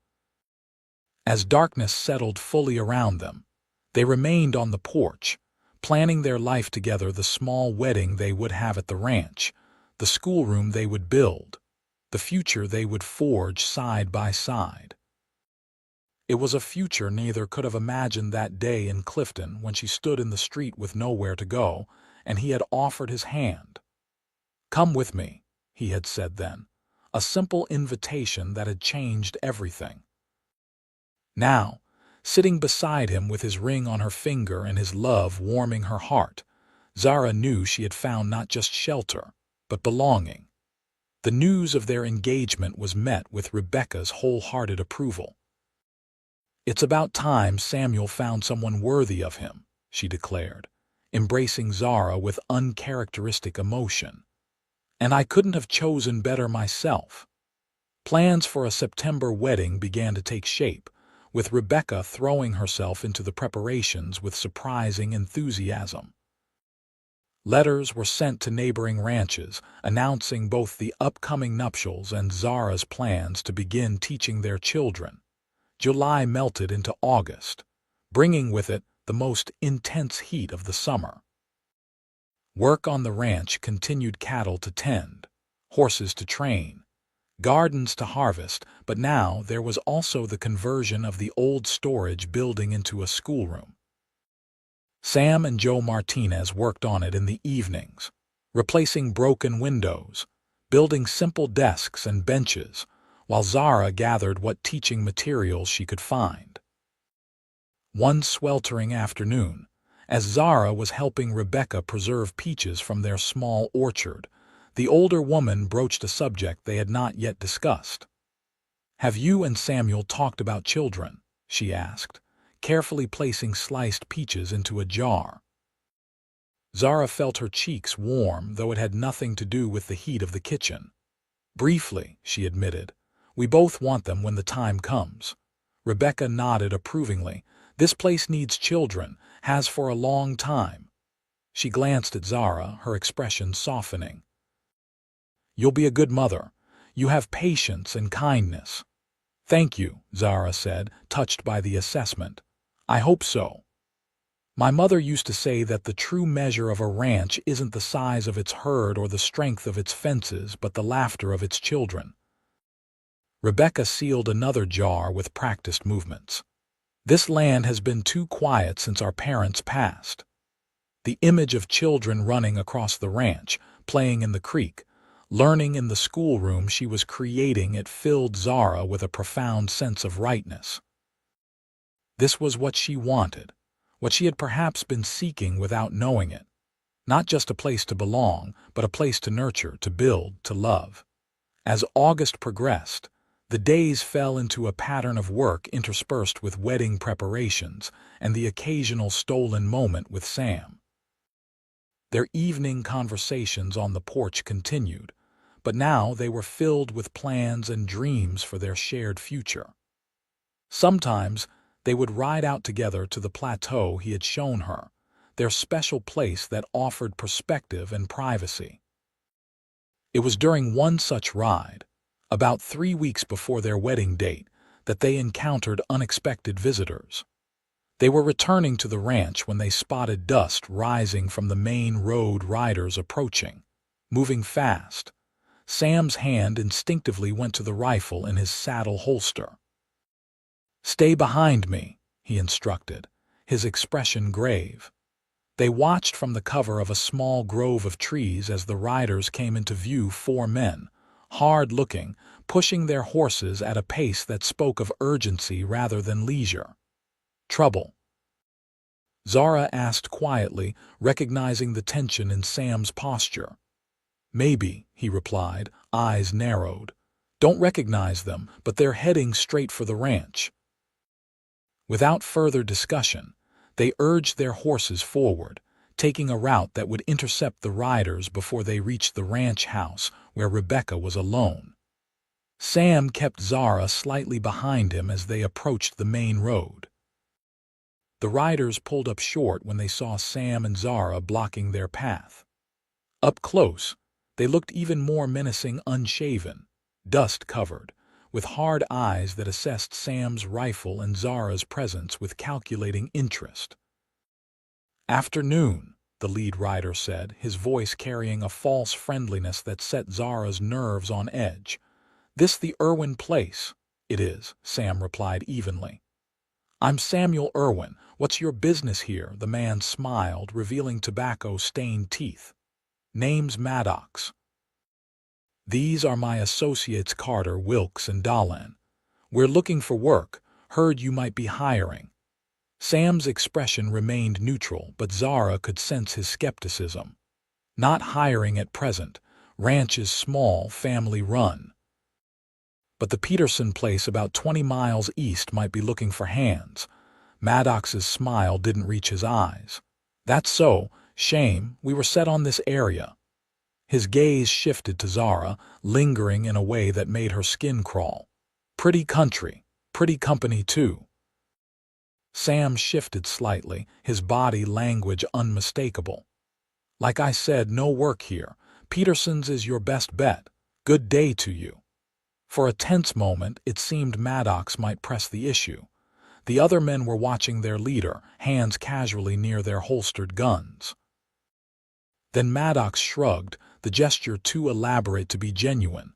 As darkness settled fully around them, they remained on the porch, planning their life together: the small wedding they would have at the ranch, the schoolroom they would build, the future they would forge side by side. It was a future neither could have imagined that day in Clifton when she stood in the street with nowhere to go, and he had offered his hand. "Come with me," he had said then, a simple invitation that had changed everything. Now, sitting beside him with his ring on her finger and his love warming her heart, Zara knew she had found not just shelter, but belonging. The news of their engagement was met with Rebecca's wholehearted approval. "It's about time Samuel found someone worthy of him," she declared, embracing Zara with uncharacteristic emotion. "And I couldn't have chosen better myself." Plans for a September wedding began to take shape, with Rebecca throwing herself into the preparations with surprising enthusiasm. Letters were sent to neighboring ranches, announcing both the upcoming nuptials and Zara's plans to begin teaching their children. July melted into August, bringing with it the most intense heat of the summer. Work on the ranch continued: cattle to tend, horses to train, gardens to harvest, but now there was also the conversion of the old storage building into a schoolroom. Sam and Joe Martinez worked on it in the evenings, replacing broken windows, building simple desks and benches, while Zara gathered what teaching materials she could find. One sweltering afternoon, as Zara was helping Rebecca preserve peaches from their small orchard, the older woman broached a subject they had not yet discussed. "Have you and Samuel talked about children?" she asked, carefully placing sliced peaches into a jar. Zara felt her cheeks warm, though it had nothing to do with the heat of the kitchen. "Briefly," she admitted. "We both want them when the time comes." Rebecca nodded approvingly. "This place needs children, has for a long time." She glanced at Zara, her expression softening. "You'll be a good mother. You have patience and kindness." "Thank you," Zara said, touched by the assessment. "I hope so. My mother used to say that the true measure of a ranch isn't the size of its herd or the strength of its fences, but the laughter of its children." Rebecca sealed another jar with practiced movements. "This land has been too quiet since our parents passed." The image of children running across the ranch, playing in the creek, learning in the schoolroom she was creating, it filled Zara with a profound sense of rightness. This was what she wanted, what she had perhaps been seeking without knowing it. Not just a place to belong, but a place to nurture, to build, to love. As August progressed, the days fell into a pattern of work interspersed with wedding preparations and the occasional stolen moment with Sam. Their evening conversations on the porch continued, but now they were filled with plans and dreams for their shared future. Sometimes they would ride out together to the plateau he had shown her, their special place that offered perspective and privacy. It was during one such ride, about 3 weeks before their wedding date, that they encountered unexpected visitors. They were returning to the ranch when they spotted dust rising from the main road. Riders approaching, moving fast. Sam's hand instinctively went to the rifle in his saddle holster. "Stay behind me," he instructed, his expression grave. They watched from the cover of a small grove of trees as the riders came into view: 4 men, hard-looking, pushing their horses at a pace that spoke of urgency rather than leisure. "Trouble." Zara asked quietly, recognizing the tension in Sam's posture. Maybe, he replied, eyes narrowed. Don't recognize them, but they're heading straight for the ranch. Without further discussion, they urged their horses forward, taking a route that would intercept the riders before they reached the ranch house where Rebecca was alone. Sam kept Zara slightly behind him as they approached the main road. The riders pulled up short when they saw Sam and Zara blocking their path. Up close, they looked even more menacing, unshaven, dust-covered, with hard eyes that assessed Sam's rifle and Zara's presence with calculating interest. "Afternoon," the lead rider said, his voice carrying a false friendliness that set Zara's nerves on edge. "This the Irwin place?" "It is," Sam replied evenly. "I'm Samuel Irwin. What's your business here?" The man smiled, revealing tobacco-stained teeth. "Name's Maddox. These are my associates Carter, Wilkes, and Dahlan. We're looking for work. Heard you might be hiring." Sam's expression remained neutral, but Zara could sense his skepticism. "Not hiring at present. Ranch is small, family-run. But the Peterson place about 20 miles east might be looking for hands." Maddox's smile didn't reach his eyes. "That's so. Shame. We were set on this area." His gaze shifted to Zara, lingering in a way that made her skin crawl. "Pretty country. Pretty company, too." Sam shifted slightly, his body language unmistakable. "Like I said, no work here. Peterson's is your best bet. Good day to you." For a tense moment, it seemed Maddox might press the issue. The other men were watching their leader, hands casually near their holstered guns. Then Maddox shrugged, the gesture too elaborate to be genuine.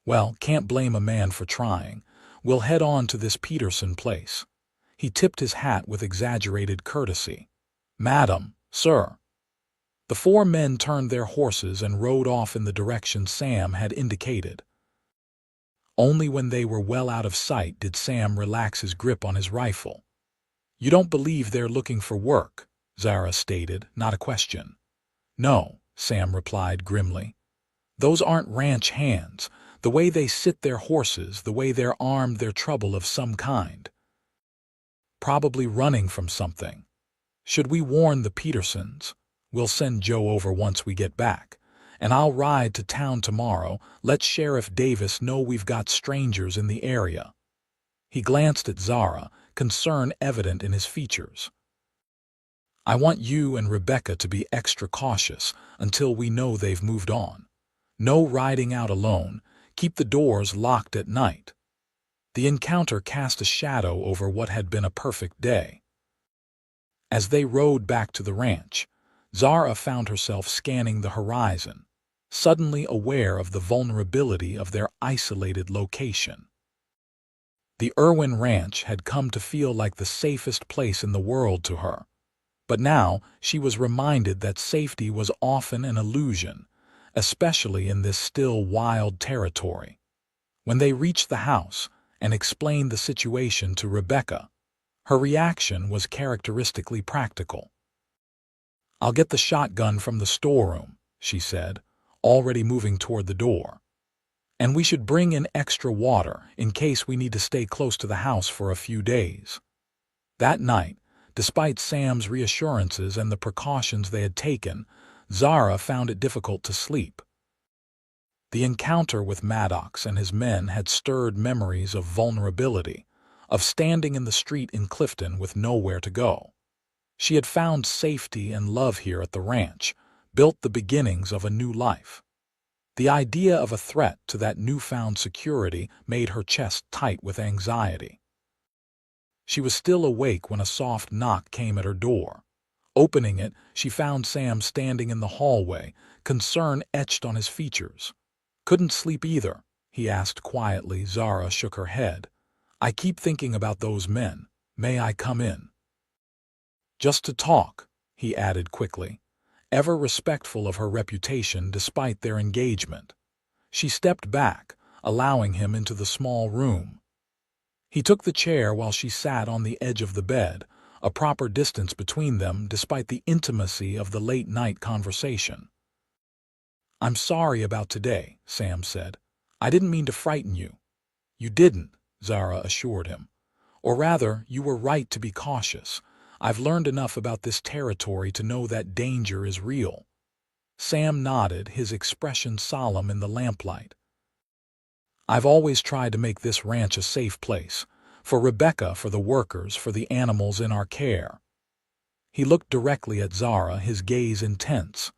"Well, can't blame a man for trying. We'll head on to this Peterson place." He tipped his hat with exaggerated courtesy. "Madam, sir." The four men turned their horses and rode off in the direction Sam had indicated. Only when they were well out of sight did Sam relax his grip on his rifle. "You don't believe they're looking for work?" Zara stated, not a question. "No," Sam replied grimly. "Those aren't ranch hands. The way they sit their horses, the way they're armed, they're trouble of some kind. Probably running from something. Should we warn the Petersons? We'll send Joe over once we get back. And I'll ride to town tomorrow. Let Sheriff Davis know we've got strangers in the area." He glanced at Zara, concern evident in his features. "I want you and Rebecca to be extra cautious until we know they've moved on. No riding out alone. Keep the doors locked at night." The encounter cast a shadow over what had been a perfect day. As they rode back to the ranch, Zara found herself scanning the horizon, suddenly aware of the vulnerability of their isolated location. The Irwin Ranch had come to feel like the safest place in the world to her, but now she was reminded that safety was often an illusion, especially in this still wild territory. When they reached the house and explained the situation to Rebecca, her reaction was characteristically practical. "I'll get the shotgun from the storeroom," she said, already moving toward the door. "And we should bring in extra water in case we need to stay close to the house for a few days." That night, despite Sam's reassurances and the precautions they had taken, Zara found it difficult to sleep. The encounter with Maddox and his men had stirred memories of vulnerability, of standing in the street in Clifton with nowhere to go. She had found safety and love here at the ranch, built the beginnings of a new life. The idea of a threat to that newfound security made her chest tight with anxiety. She was still awake when a soft knock came at her door. Opening it, she found Sam standing in the hallway, concern etched on his features. "Couldn't sleep either?" he asked quietly. Zara shook her head. "I keep thinking about those men. May I come in?" "Just to talk," he added quickly, ever respectful of her reputation despite their engagement. She stepped back, allowing him into the small room. He took the chair while she sat on the edge of the bed, a proper distance between them despite the intimacy of the late-night conversation. "I'm sorry about today," Sam said. "I didn't mean to frighten you." "You didn't," Zara assured him. "Or rather, you were right to be cautious. I've learned enough about this territory to know that danger is real." Sam nodded, his expression solemn in the lamplight. "I've always tried to make this ranch a safe place. For Rebecca, for the workers, for the animals in our care." He looked directly at Zara, his gaze intense.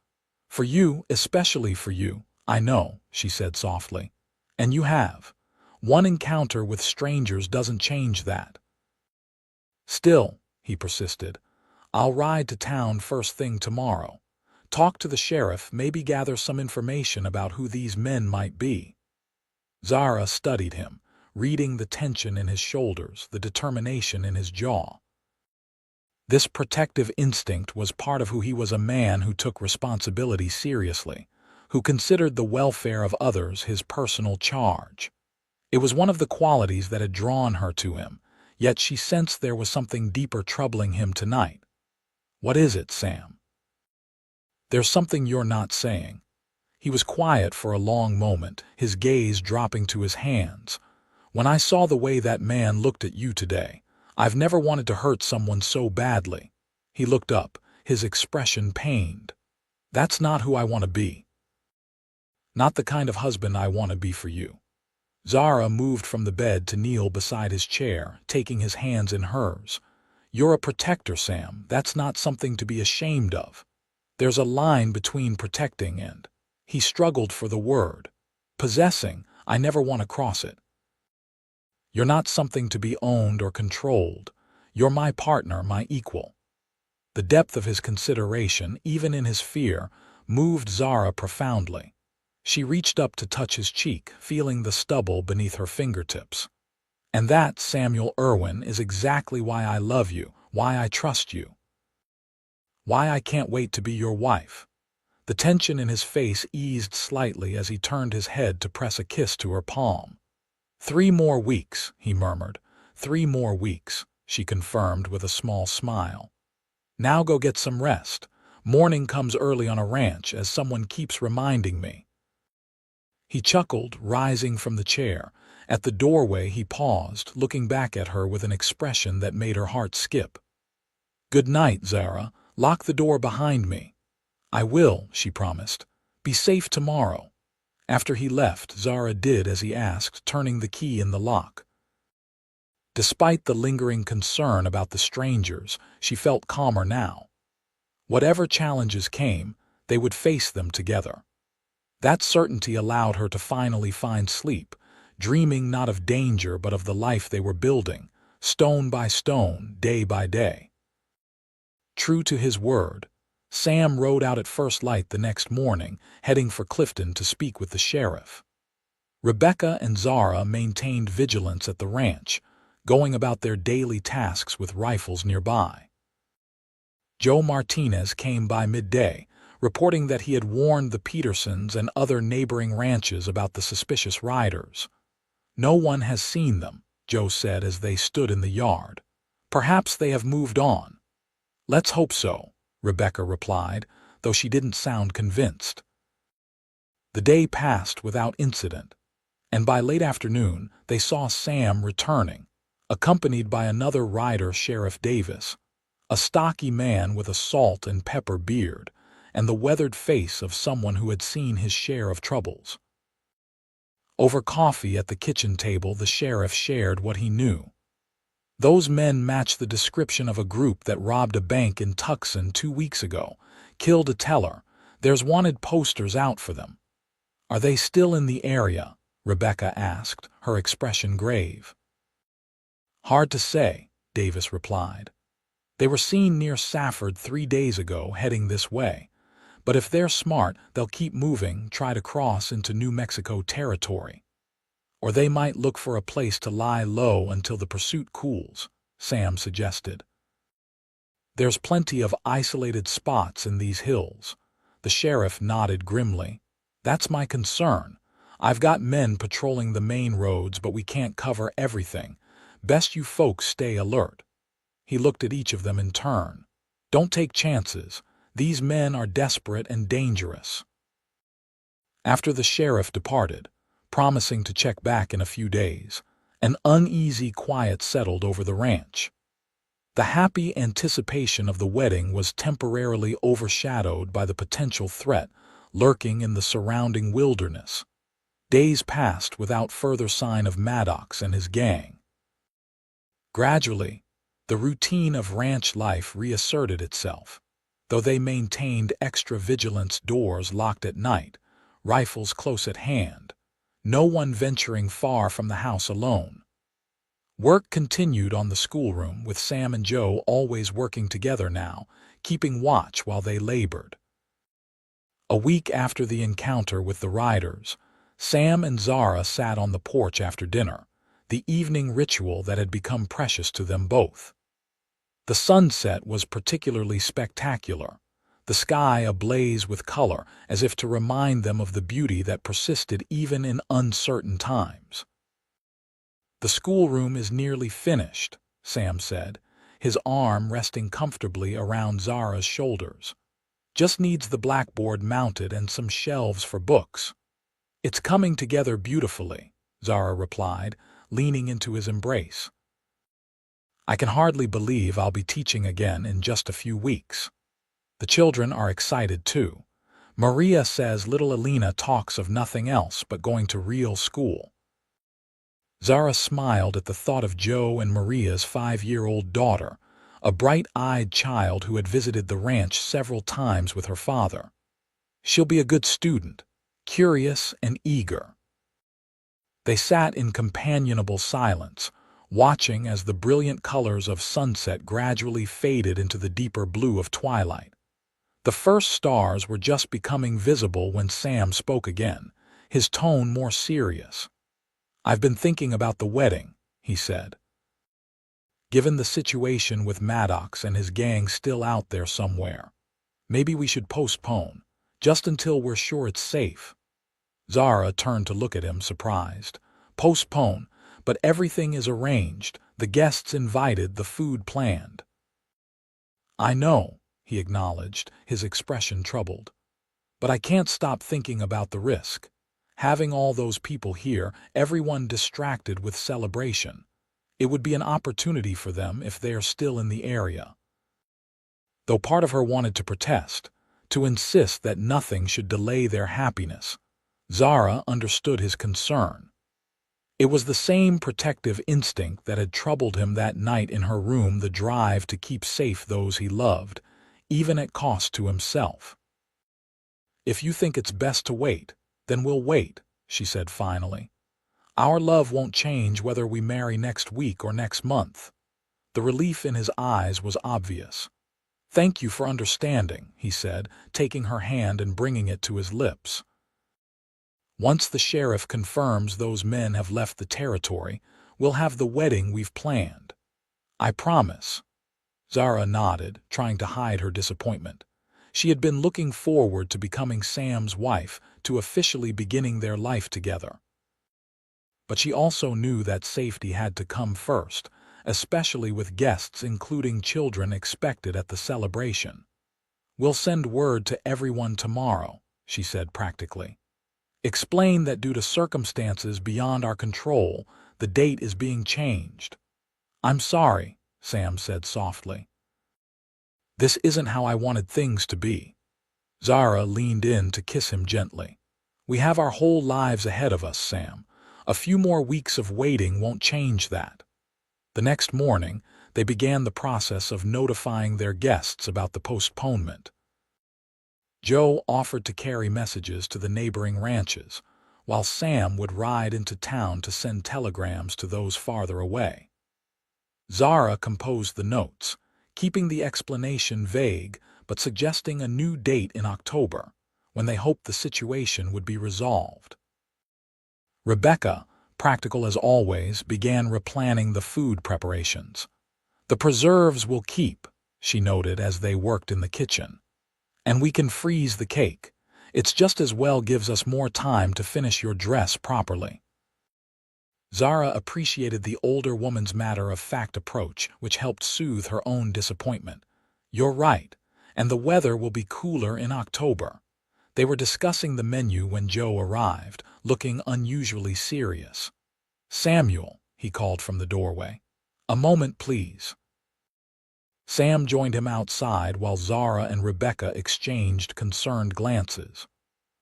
"For you, especially for you, I know," she said softly. "And you have. One encounter with strangers doesn't change that." "Still," he persisted, "I'll ride to town first thing tomorrow. Talk to the sheriff, maybe gather some information about who these men might be." Zara studied him, reading the tension in his shoulders, the determination in his jaw. This protective instinct was part of who he was, a man who took responsibility seriously, who considered the welfare of others his personal charge. It was one of the qualities that had drawn her to him, yet she sensed there was something deeper troubling him tonight. "What is it, Sam?" "There's something you're not saying." He was quiet for a long moment, his gaze dropping to his hands. "When I saw the way that man looked at you today, I've never wanted to hurt someone so badly." He looked up, his expression pained. "That's not who I want to be. Not the kind of husband I want to be for you." Zara moved from the bed to kneel beside his chair, taking his hands in hers. "You're a protector, Sam. That's not something to be ashamed of. There's a line between protecting and—" he struggled for the word. "Possessing. I never want to cross it. You're not something to be owned or controlled. You're my partner, my equal." The depth of his consideration, even in his fear, moved Zara profoundly. She reached up to touch his cheek, feeling the stubble beneath her fingertips. "And that, Samuel Irwin, is exactly why I love you, why I trust you. Why I can't wait to be your wife." The tension in his face eased slightly as he turned his head to press a kiss to her palm. "3 more weeks," he murmured. "3 more weeks," she confirmed with a small smile. "Now go get some rest. Morning comes early on a ranch, as someone keeps reminding me." He chuckled, rising from the chair. At the doorway he paused, looking back at her with an expression that made her heart skip. "Good night, Zara. Lock the door behind me." "I will," she promised. "Be safe tomorrow." After he left, Zara did as he asked, turning the key in the lock. Despite the lingering concern about the strangers, she felt calmer now. Whatever challenges came, they would face them together. That certainty allowed her to finally find sleep, dreaming not of danger but of the life they were building, stone by stone, day by day. True to his word, Sam rode out at first light the next morning, heading for Clifton to speak with the sheriff. Rebecca and Zara maintained vigilance at the ranch, going about their daily tasks with rifles nearby. Joe Martinez came by midday, reporting that he had warned the Petersons and other neighboring ranches about the suspicious riders. "No one has seen them," Joe said as they stood in the yard. "Perhaps they have moved on." "Let's hope so," Rebecca replied, though she didn't sound convinced. The day passed without incident, and by late afternoon they saw Sam returning, accompanied by another rider, Sheriff Davis, a stocky man with a salt and pepper beard, and the weathered face of someone who had seen his share of troubles. Over coffee at the kitchen table, the sheriff shared what he knew. "Those men match the description of a group that robbed a bank in Tucson 2 weeks ago, killed a teller. There's wanted posters out for them." "Are they still in the area?" Rebecca asked, her expression grave. "Hard to say," Davis replied. "They were seen near Safford 3 days ago, heading this way. But if they're smart, they'll keep moving, try to cross into New Mexico territory. Or they might look for a place to lie low until the pursuit cools," Sam suggested. "There's plenty of isolated spots in these hills." The sheriff nodded grimly. "That's my concern. I've got men patrolling the main roads, but we can't cover everything. Best you folks stay alert." He looked at each of them in turn. "Don't take chances. These men are desperate and dangerous." After the sheriff departed, promising to check back in a few days, an uneasy quiet settled over the ranch. The happy anticipation of the wedding was temporarily overshadowed by the potential threat lurking in the surrounding wilderness. Days passed without further sign of Maddox and his gang. Gradually, the routine of ranch life reasserted itself, though they maintained extra vigilance, doors locked at night, rifles close at hand, no one venturing far from the house alone. Work continued on the schoolroom, with Sam and Joe always working together now, keeping watch while they labored. A week after the encounter with the riders, Sam and Zara sat on the porch after dinner, the evening ritual that had become precious to them both. The sunset was particularly spectacular, the sky ablaze with color, as if to remind them of the beauty that persisted even in uncertain times. "The schoolroom is nearly finished," Sam said, his arm resting comfortably around Zara's shoulders. "Just needs the blackboard mounted and some shelves for books." "It's coming together beautifully," Zara replied, leaning into his embrace. "I can hardly believe I'll be teaching again in just a few weeks." The children are excited too. Maria says little Alina talks of nothing else but going to real school. Zara smiled at the thought of Joe and Maria's 5-year-old daughter, a bright-eyed child who had visited the ranch several times with her father. "She'll be a good student, curious and eager." They sat in companionable silence, watching as the brilliant colors of sunset gradually faded into the deeper blue of twilight. The first stars were just becoming visible when Sam spoke again, his tone more serious. "I've been thinking about the wedding," he said. "Given the situation with Maddox and his gang still out there somewhere, maybe we should postpone, just until we're sure it's safe." Zara turned to look at him, surprised. "Postpone, but everything is arranged, the guests invited, the food planned." "I know," he acknowledged, his expression troubled. "But I can't stop thinking about the risk. Having all those people here, everyone distracted with celebration. It would be an opportunity for them if they are still in the area." Though part of her wanted to protest, to insist that nothing should delay their happiness, Zara understood his concern. It was the same protective instinct that had troubled him that night in her room, the drive to keep safe those he loved, even at cost to himself. "If you think it's best to wait, then we'll wait," she said finally. "Our love won't change whether we marry next week or next month." The relief in his eyes was obvious. "Thank you for understanding," he said, taking her hand and bringing it to his lips. "Once the sheriff confirms those men have left the territory, we'll have the wedding we've planned. I promise." Zara nodded, trying to hide her disappointment. She had been looking forward to becoming Sam's wife, to officially beginning their life together. But she also knew that safety had to come first, especially with guests including children expected at the celebration. "We'll send word to everyone tomorrow," she said practically. "Explain that due to circumstances beyond our control, the date is being changed." "I'm sorry," Sam said softly. "This isn't how I wanted things to be." Zara leaned in to kiss him gently. "We have our whole lives ahead of us, Sam. A few more weeks of waiting won't change that." The next morning, they began the process of notifying their guests about the postponement. Joe offered to carry messages to the neighboring ranches, while Sam would ride into town to send telegrams to those farther away. Zara composed the notes, keeping the explanation vague but suggesting a new date in October, when they hoped the situation would be resolved. Rebecca, practical as always, began replanning the food preparations. "The preserves will keep," she noted as they worked in the kitchen. "And we can freeze the cake. It's just as well gives us more time to finish your dress properly." Zara appreciated the older woman's matter-of-fact approach, which helped soothe her own disappointment. "You're right, and the weather will be cooler in October." They were discussing the menu when Joe arrived, looking unusually serious. "Samuel," he called from the doorway. "A moment, please." Sam joined him outside while Zara and Rebecca exchanged concerned glances.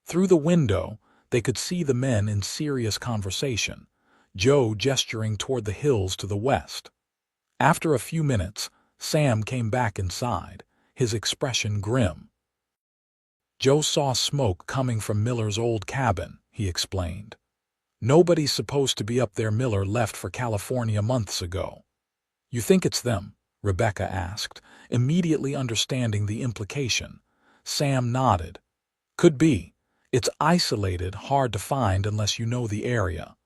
Through the window, they could see the men in serious conversation, Joe gesturing toward the hills to the west. After a few minutes, Sam came back inside, his expression grim. "Joe saw smoke coming from Miller's old cabin," he explained. "Nobody's supposed to be up there. Miller left for California months ago." "You think it's them?" Rebecca asked, immediately understanding the implication. Sam nodded. "Could be. It's isolated, hard to find unless you know the area."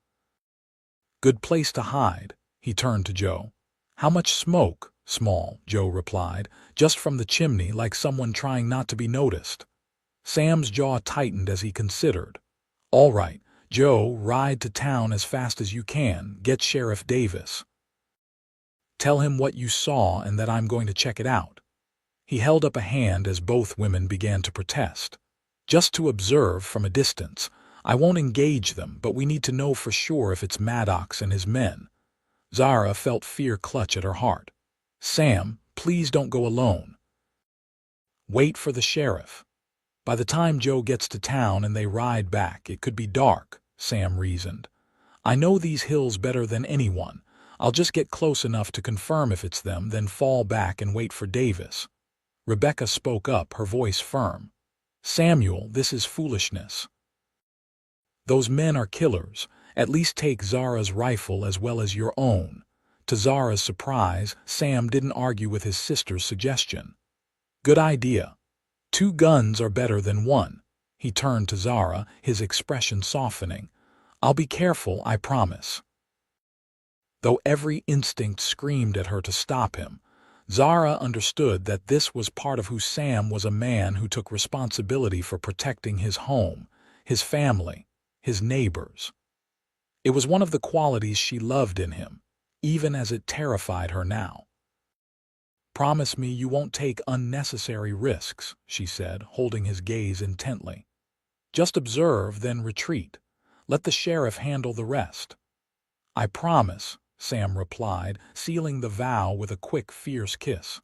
"Good place to hide." He turned to Joe. "How much smoke?" "Small," Joe replied, "just from the chimney, like someone trying not to be noticed." Sam's jaw tightened as he considered. "All right, Joe, ride to town as fast as you can. Get Sheriff Davis. Tell him what you saw and that I'm going to check it out." He held up a hand as both women began to protest. "Just to observe from a distance. I won't engage them, but we need to know for sure if it's Maddox and his men." Zara felt fear clutch at her heart. "Sam, please don't go alone. Wait for the sheriff. By the time Joe gets to town and they ride back, it could be dark," Sam reasoned. "I know these hills better than anyone. I'll just get close enough to confirm if it's them, then fall back and wait for Davis." Rebecca spoke up, her voice firm. "Samuel, this is foolishness. Those men are killers. At least take Zara's rifle as well as your own." To Zara's surprise, Sam didn't argue with his sister's suggestion. "Good idea. 2 guns are better than 1. He turned to Zara, his expression softening. "I'll be careful, I promise." Though every instinct screamed at her to stop him, Zara understood that this was part of who Sam was, a man who took responsibility for protecting his home, his family, his neighbors. It was one of the qualities she loved in him, even as it terrified her now. "Promise me you won't take unnecessary risks," she said, holding his gaze intently. "Just observe, then retreat. Let the sheriff handle the rest." "I promise," Sam replied, sealing the vow with a quick, fierce kiss.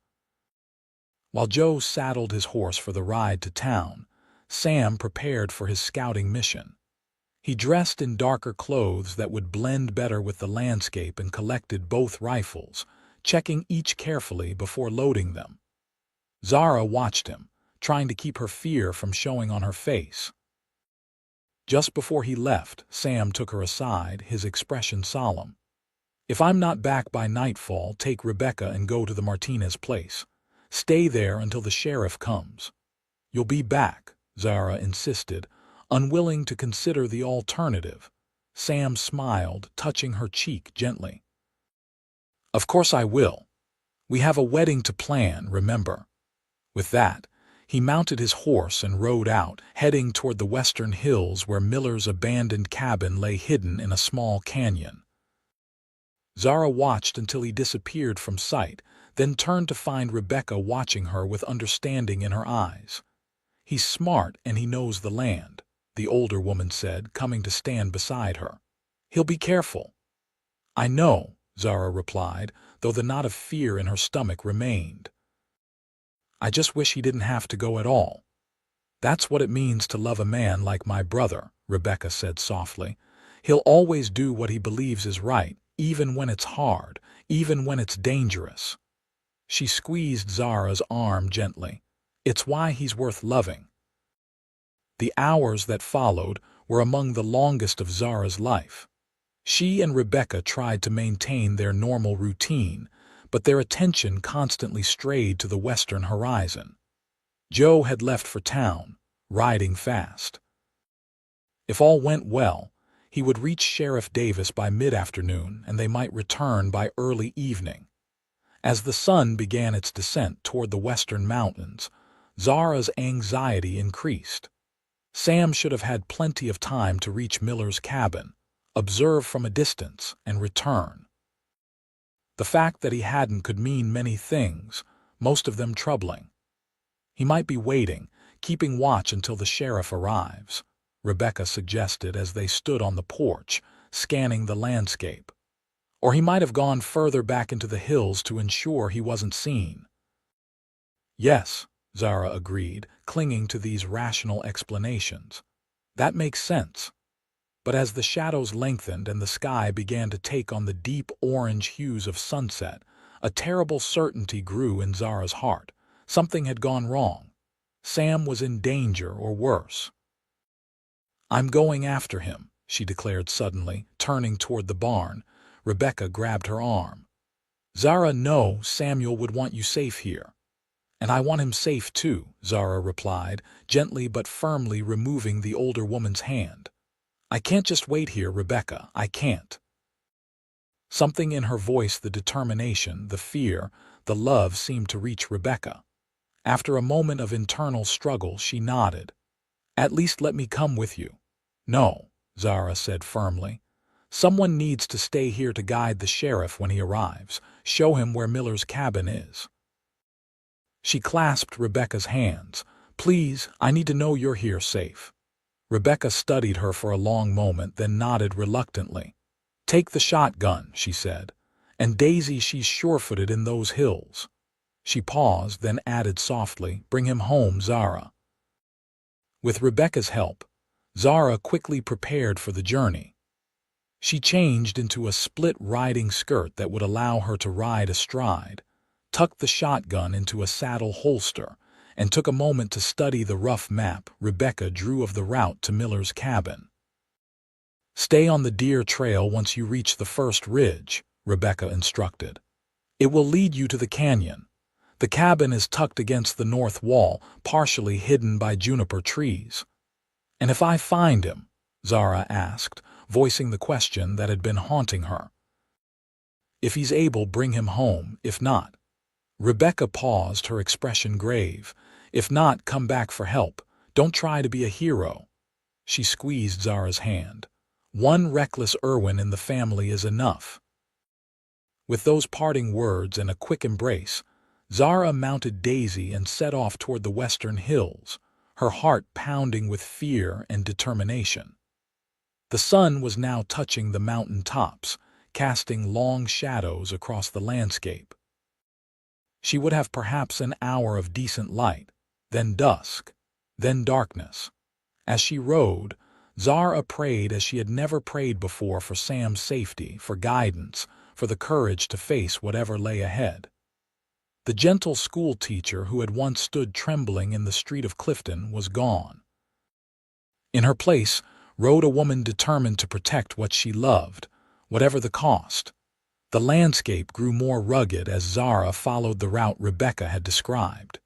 While Joe saddled his horse for the ride to town, Sam prepared for his scouting mission. He dressed in darker clothes that would blend better with the landscape and collected both rifles, checking each carefully before loading them. Zara watched him, trying to keep her fear from showing on her face. Just before he left, Sam took her aside, his expression solemn. "If I'm not back by nightfall, take Rebecca and go to the Martinez place. Stay there until the sheriff comes." "You'll be back," Zara insisted, unwilling to consider the alternative. Sam smiled, touching her cheek gently. "Of course I will. We have a wedding to plan, remember." With that, he mounted his horse and rode out, heading toward the western hills where Miller's abandoned cabin lay hidden in a small canyon. Zara watched until he disappeared from sight, then turned to find Rebecca watching her with understanding in her eyes. "He's smart and he knows the land," the older woman said, coming to stand beside her. "He'll be careful." "I know," Zara replied, though the knot of fear in her stomach remained. "I just wish he didn't have to go at all." "That's what it means to love a man like my brother," Rebecca said softly. "He'll always do what he believes is right, even when it's hard, even when it's dangerous." She squeezed Zara's arm gently. "It's why he's worth loving." The hours that followed were among the longest of Zara's life. She and Rebecca tried to maintain their normal routine, but their attention constantly strayed to the western horizon. Joe had left for town, riding fast. If all went well, he would reach Sheriff Davis by mid-afternoon, and they might return by early evening. As the sun began its descent toward the western mountains, Zara's anxiety increased. Sam should have had plenty of time to reach Miller's cabin, observe from a distance, and return. The fact that he hadn't could mean many things, most of them troubling. He might be waiting, keeping watch until the sheriff arrives, Rebecca suggested as they stood on the porch, scanning the landscape. Or he might have gone further back into the hills to ensure he wasn't seen. Yes, Zara agreed, clinging to these rational explanations. That makes sense. But as the shadows lengthened and the sky began to take on the deep orange hues of sunset, a terrible certainty grew in Zara's heart. Something had gone wrong. Sam was in danger or worse. "I'm going after him," she declared suddenly, turning toward the barn. Rebecca grabbed her arm. "Zara, no, Samuel would want you safe here." "And I want him safe too," Zara replied, gently but firmly removing the older woman's hand. "I can't just wait here, Rebecca, I can't." Something in her voice, the determination, the fear, the love, seemed to reach Rebecca. After a moment of internal struggle, she nodded. "At least let me come with you." "No," Zara said firmly. "Someone needs to stay here to guide the sheriff when he arrives, show him where Miller's cabin is." She clasped Rebecca's hands. "Please, I need to know you're here safe." Rebecca studied her for a long moment, then nodded reluctantly. "Take the shotgun," she said. "And Daisy, she's sure-footed in those hills." She paused, then added softly, "Bring him home, Zara." With Rebecca's help, Zara quickly prepared for the journey. She changed into a split riding skirt that would allow her to ride astride, tucked the shotgun into a saddle holster, and took a moment to study the rough map Rebecca drew of the route to Miller's cabin. "Stay on the deer trail once you reach the first ridge," Rebecca instructed. "It will lead you to the canyon. The cabin is tucked against the north wall, partially hidden by juniper trees." "And if I find him?" Zara asked, voicing the question that had been haunting her. "If he's able, bring him home. If not—" Rebecca paused, her expression grave. "If not, come back for help. Don't try to be a hero." She squeezed Zara's hand. "One reckless Irwin in the family is enough." With those parting words and a quick embrace, Zara mounted Daisy and set off toward the western hills, her heart pounding with fear and determination. The sun was now touching the mountain tops, casting long shadows across the landscape. She would have perhaps an hour of decent light, then dusk, then darkness. As she rode, Zara prayed as she had never prayed before, for Sam's safety, for guidance, for the courage to face whatever lay ahead. The gentle schoolteacher who had once stood trembling in the street of Clifton was gone. In her place rode a woman determined to protect what she loved, whatever the cost. The landscape grew more rugged as Zara followed the route Rebecca had described.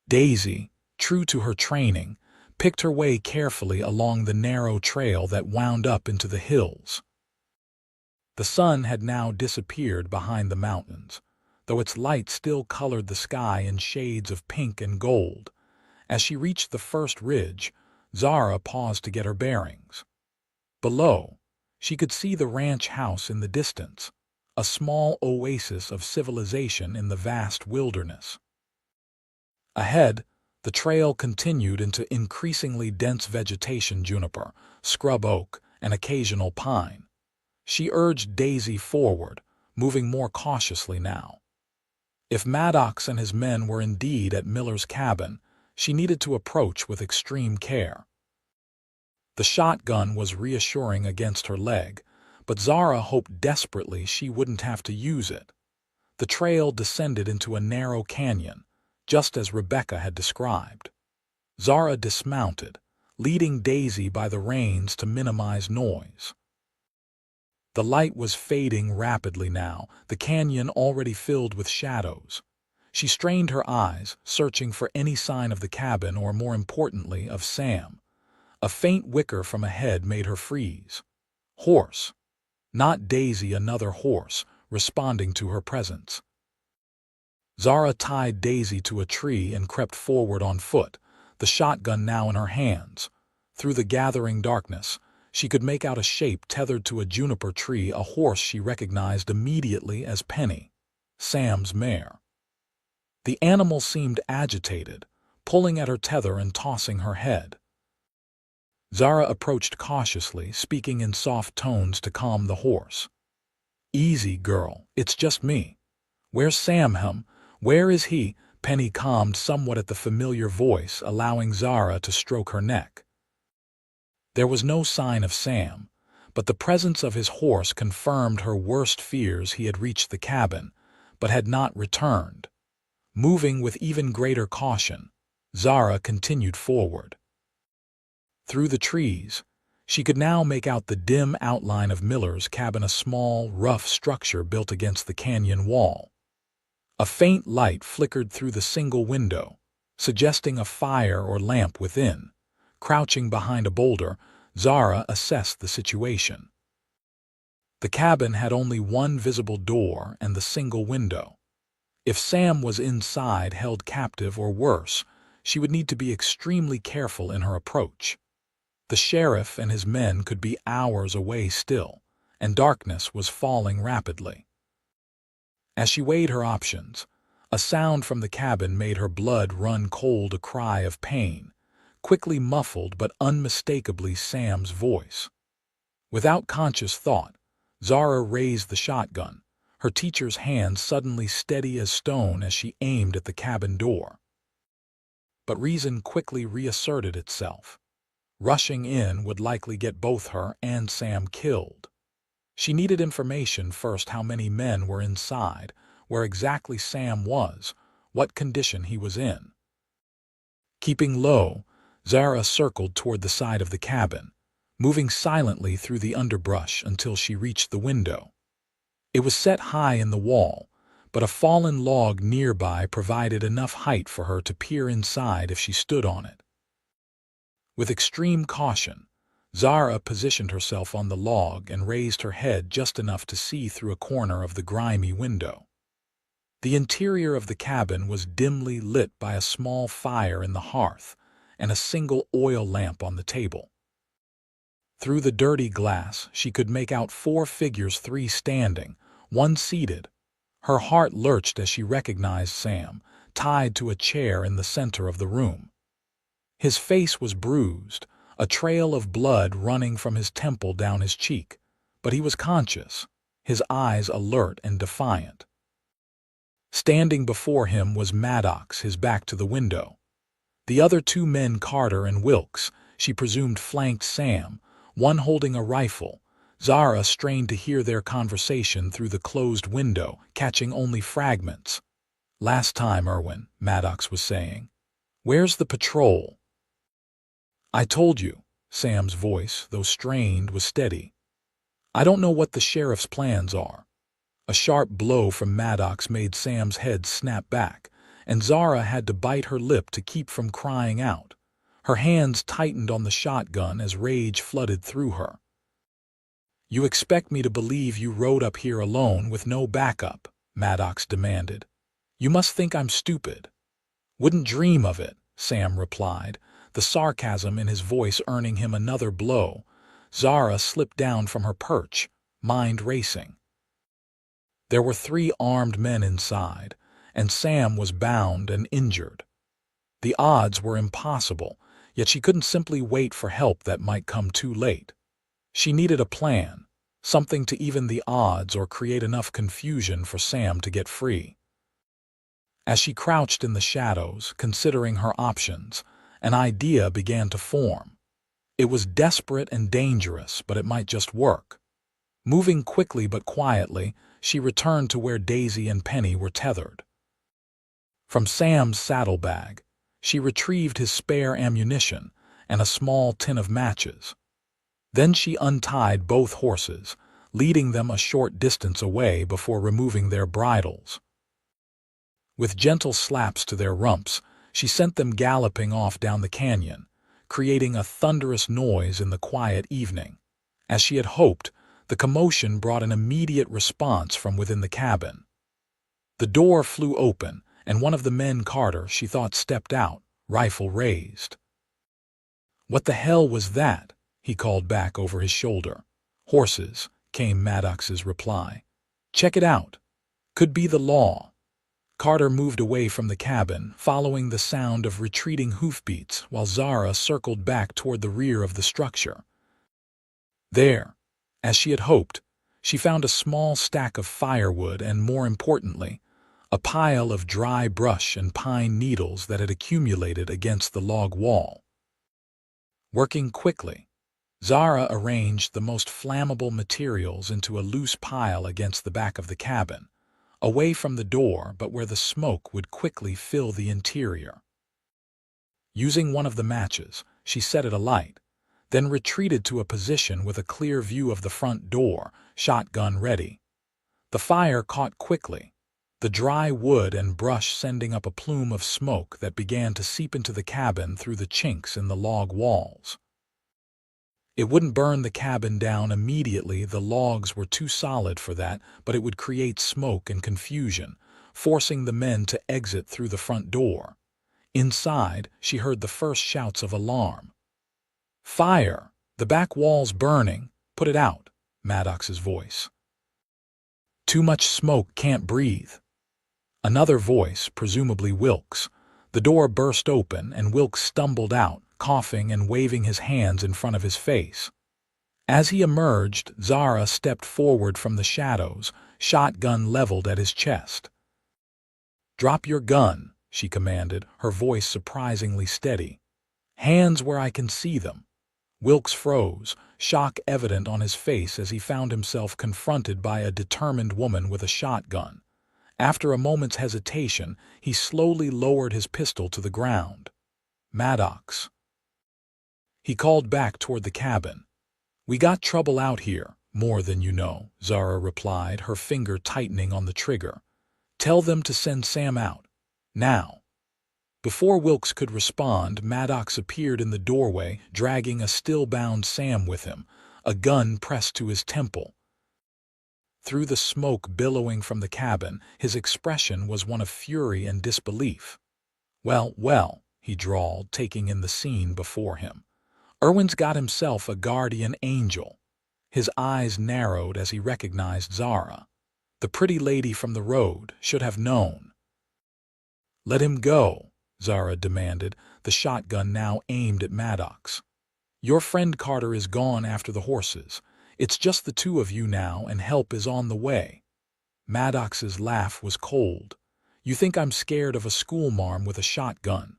Daisy, true to her training, picked her way carefully along the narrow trail that wound up into the hills. The sun had now disappeared behind the mountains, though its light still colored the sky in shades of pink and gold. As she reached the first ridge, Zara paused to get her bearings. Below, she could see the ranch house in the distance, a small oasis of civilization in the vast wilderness. Ahead, the trail continued into increasingly dense vegetation: juniper, scrub oak, and occasional pine. She urged Daisy forward, moving more cautiously now. If Maddox and his men were indeed at Miller's cabin, she needed to approach with extreme care. The shotgun was reassuring against her leg, but Zara hoped desperately she wouldn't have to use it. The trail descended into a narrow canyon, just as Rebecca had described. Zara dismounted, leading Daisy by the reins to minimize noise. The light was fading rapidly now, the canyon already filled with shadows. She strained her eyes, searching for any sign of the cabin or, more importantly, of Sam. A faint whicker from ahead made her freeze. Horse. Not Daisy, another horse, responding to her presence. Zara tied Daisy to a tree and crept forward on foot, the shotgun now in her hands. Through the gathering darkness, She could make out a shape tethered to a juniper tree, a horse she recognized immediately as Penny, Sam's mare. The animal seemed agitated, pulling at her tether and tossing her head. Zara approached cautiously, speaking in soft tones to calm the horse. "Easy, girl, it's just me. Where's Sam? Where is he?" Penny calmed somewhat at the familiar voice, allowing Zara to stroke her neck. There was no sign of Sam, but the presence of his horse confirmed her worst fears. He had reached the cabin, but had not returned. Moving with even greater caution, Zara continued forward. Through the trees, she could now make out the dim outline of Miller's cabin, a small, rough structure built against the canyon wall. A faint light flickered through the single window, suggesting a fire or lamp within. Crouching behind a boulder, Zara assessed the situation. The cabin had only one visible door and the single window. If Sam was inside, held captive or worse, she would need to be extremely careful in her approach. The sheriff and his men could be hours away still, and darkness was falling rapidly. As she weighed her options, a sound from the cabin made her blood run cold, a cry of pain, quickly muffled but unmistakably Sam's voice. Without conscious thought, Zara raised the shotgun, her teacher's hand suddenly steady as stone as she aimed at the cabin door. But reason quickly reasserted itself. Rushing in would likely get both her and Sam killed. She needed information first: how many men were inside, where exactly Sam was, what condition he was in. Keeping low, Zara circled toward the side of the cabin, moving silently through the underbrush until she reached the window. It was set high in the wall, but a fallen log nearby provided enough height for her to peer inside if she stood on it. With extreme caution, Zara positioned herself on the log and raised her head just enough to see through a corner of the grimy window. The interior of the cabin was dimly lit by a small fire in the hearth and a single oil lamp on the table. Through the dirty glass, she could make out 4 figures, 3 standing, 1 seated. Her heart lurched as she recognized Sam, tied to a chair in the center of the room. His face was bruised, a trail of blood running from his temple down his cheek, but he was conscious, his eyes alert and defiant. Standing before him was Maddox, his back to the window. The other 2 men, Carter and Wilkes, she presumed flanked Sam, one holding a rifle. Zara strained to hear their conversation through the closed window, catching only fragments. "Last time, Irwin," Maddox was saying. "Where's the patrol?" "I told you," Sam's voice, though strained, was steady. "I don't know what the sheriff's plans are." A sharp blow from Maddox made Sam's head snap back, and Zara had to bite her lip to keep from crying out. Her hands tightened on the shotgun as rage flooded through her. "You expect me to believe you rode up here alone with no backup?" Maddox demanded. "You must think I'm stupid." "Wouldn't dream of it," Sam replied, the sarcasm in his voice earning him another blow. Zara slipped down from her perch, mind racing. There were 3 armed men inside, and Sam was bound and injured. The odds were impossible, yet she couldn't simply wait for help that might come too late. She needed a plan, something to even the odds or create enough confusion for Sam to get free. As she crouched in the shadows, considering her options, an idea began to form. It was desperate and dangerous, but it might just work. Moving quickly but quietly, she returned to where Daisy and Penny were tethered. From Sam's saddlebag, she retrieved his spare ammunition and a small tin of matches. Then she untied both horses, leading them a short distance away before removing their bridles. With gentle slaps to their rumps, she sent them galloping off down the canyon, creating a thunderous noise in the quiet evening. As she had hoped, the commotion brought an immediate response from within the cabin. The door flew open, and one of the men, Carter, she thought, stepped out, rifle raised. "What the hell was that?" he called back over his shoulder. Horses, came Maddox's reply. Check it out. Could be the law. Carter moved away from the cabin, following the sound of retreating hoofbeats, while Zara circled back toward the rear of the structure. There, as she had hoped, she found a small stack of firewood and, more importantly, a pile of dry brush and pine needles that had accumulated against the log wall. Working quickly, Zara arranged the most flammable materials into a loose pile against the back of the cabin, away from the door but where the smoke would quickly fill the interior. Using one of the matches, she set it alight, then retreated to a position with a clear view of the front door, shotgun ready. The fire caught quickly, the dry wood and brush sending up a plume of smoke that began to seep into the cabin through the chinks in the log walls. It wouldn't burn the cabin down immediately, the logs were too solid for that, but it would create smoke and confusion, forcing the men to exit through the front door. Inside, she heard the first shouts of alarm. Fire! The back wall's burning! Put it out, Maddox's voice. Too much smoke, can't breathe. Another voice, presumably Wilkes. The door burst open and Wilkes stumbled out, coughing and waving his hands in front of his face. As he emerged, Zara stepped forward from the shadows, shotgun leveled at his chest. Drop your gun, she commanded, her voice surprisingly steady. Hands where I can see them. Wilkes froze, shock evident on his face as he found himself confronted by a determined woman with a shotgun. After a moment's hesitation, he slowly lowered his pistol to the ground. Maddox. He called back toward the cabin. We got trouble out here, more than you know, Zara replied, her finger tightening on the trigger. Tell them to send Sam out. Now. Before Wilkes could respond, Maddox appeared in the doorway, dragging a still-bound Sam with him, a gun pressed to his temple. Through the smoke billowing from the cabin, his expression was one of fury and disbelief. Well, he drawled, taking in the scene before him. Irwin's got himself a guardian angel. His eyes narrowed as he recognized Zara. The pretty lady from the road should have known. Let him go, Zara demanded, the shotgun now aimed at Maddox. Your friend Carter is gone after the horses. It's just the two of you now, and help is on the way. Maddox's laugh was cold. You think I'm scared of a schoolmarm with a shotgun?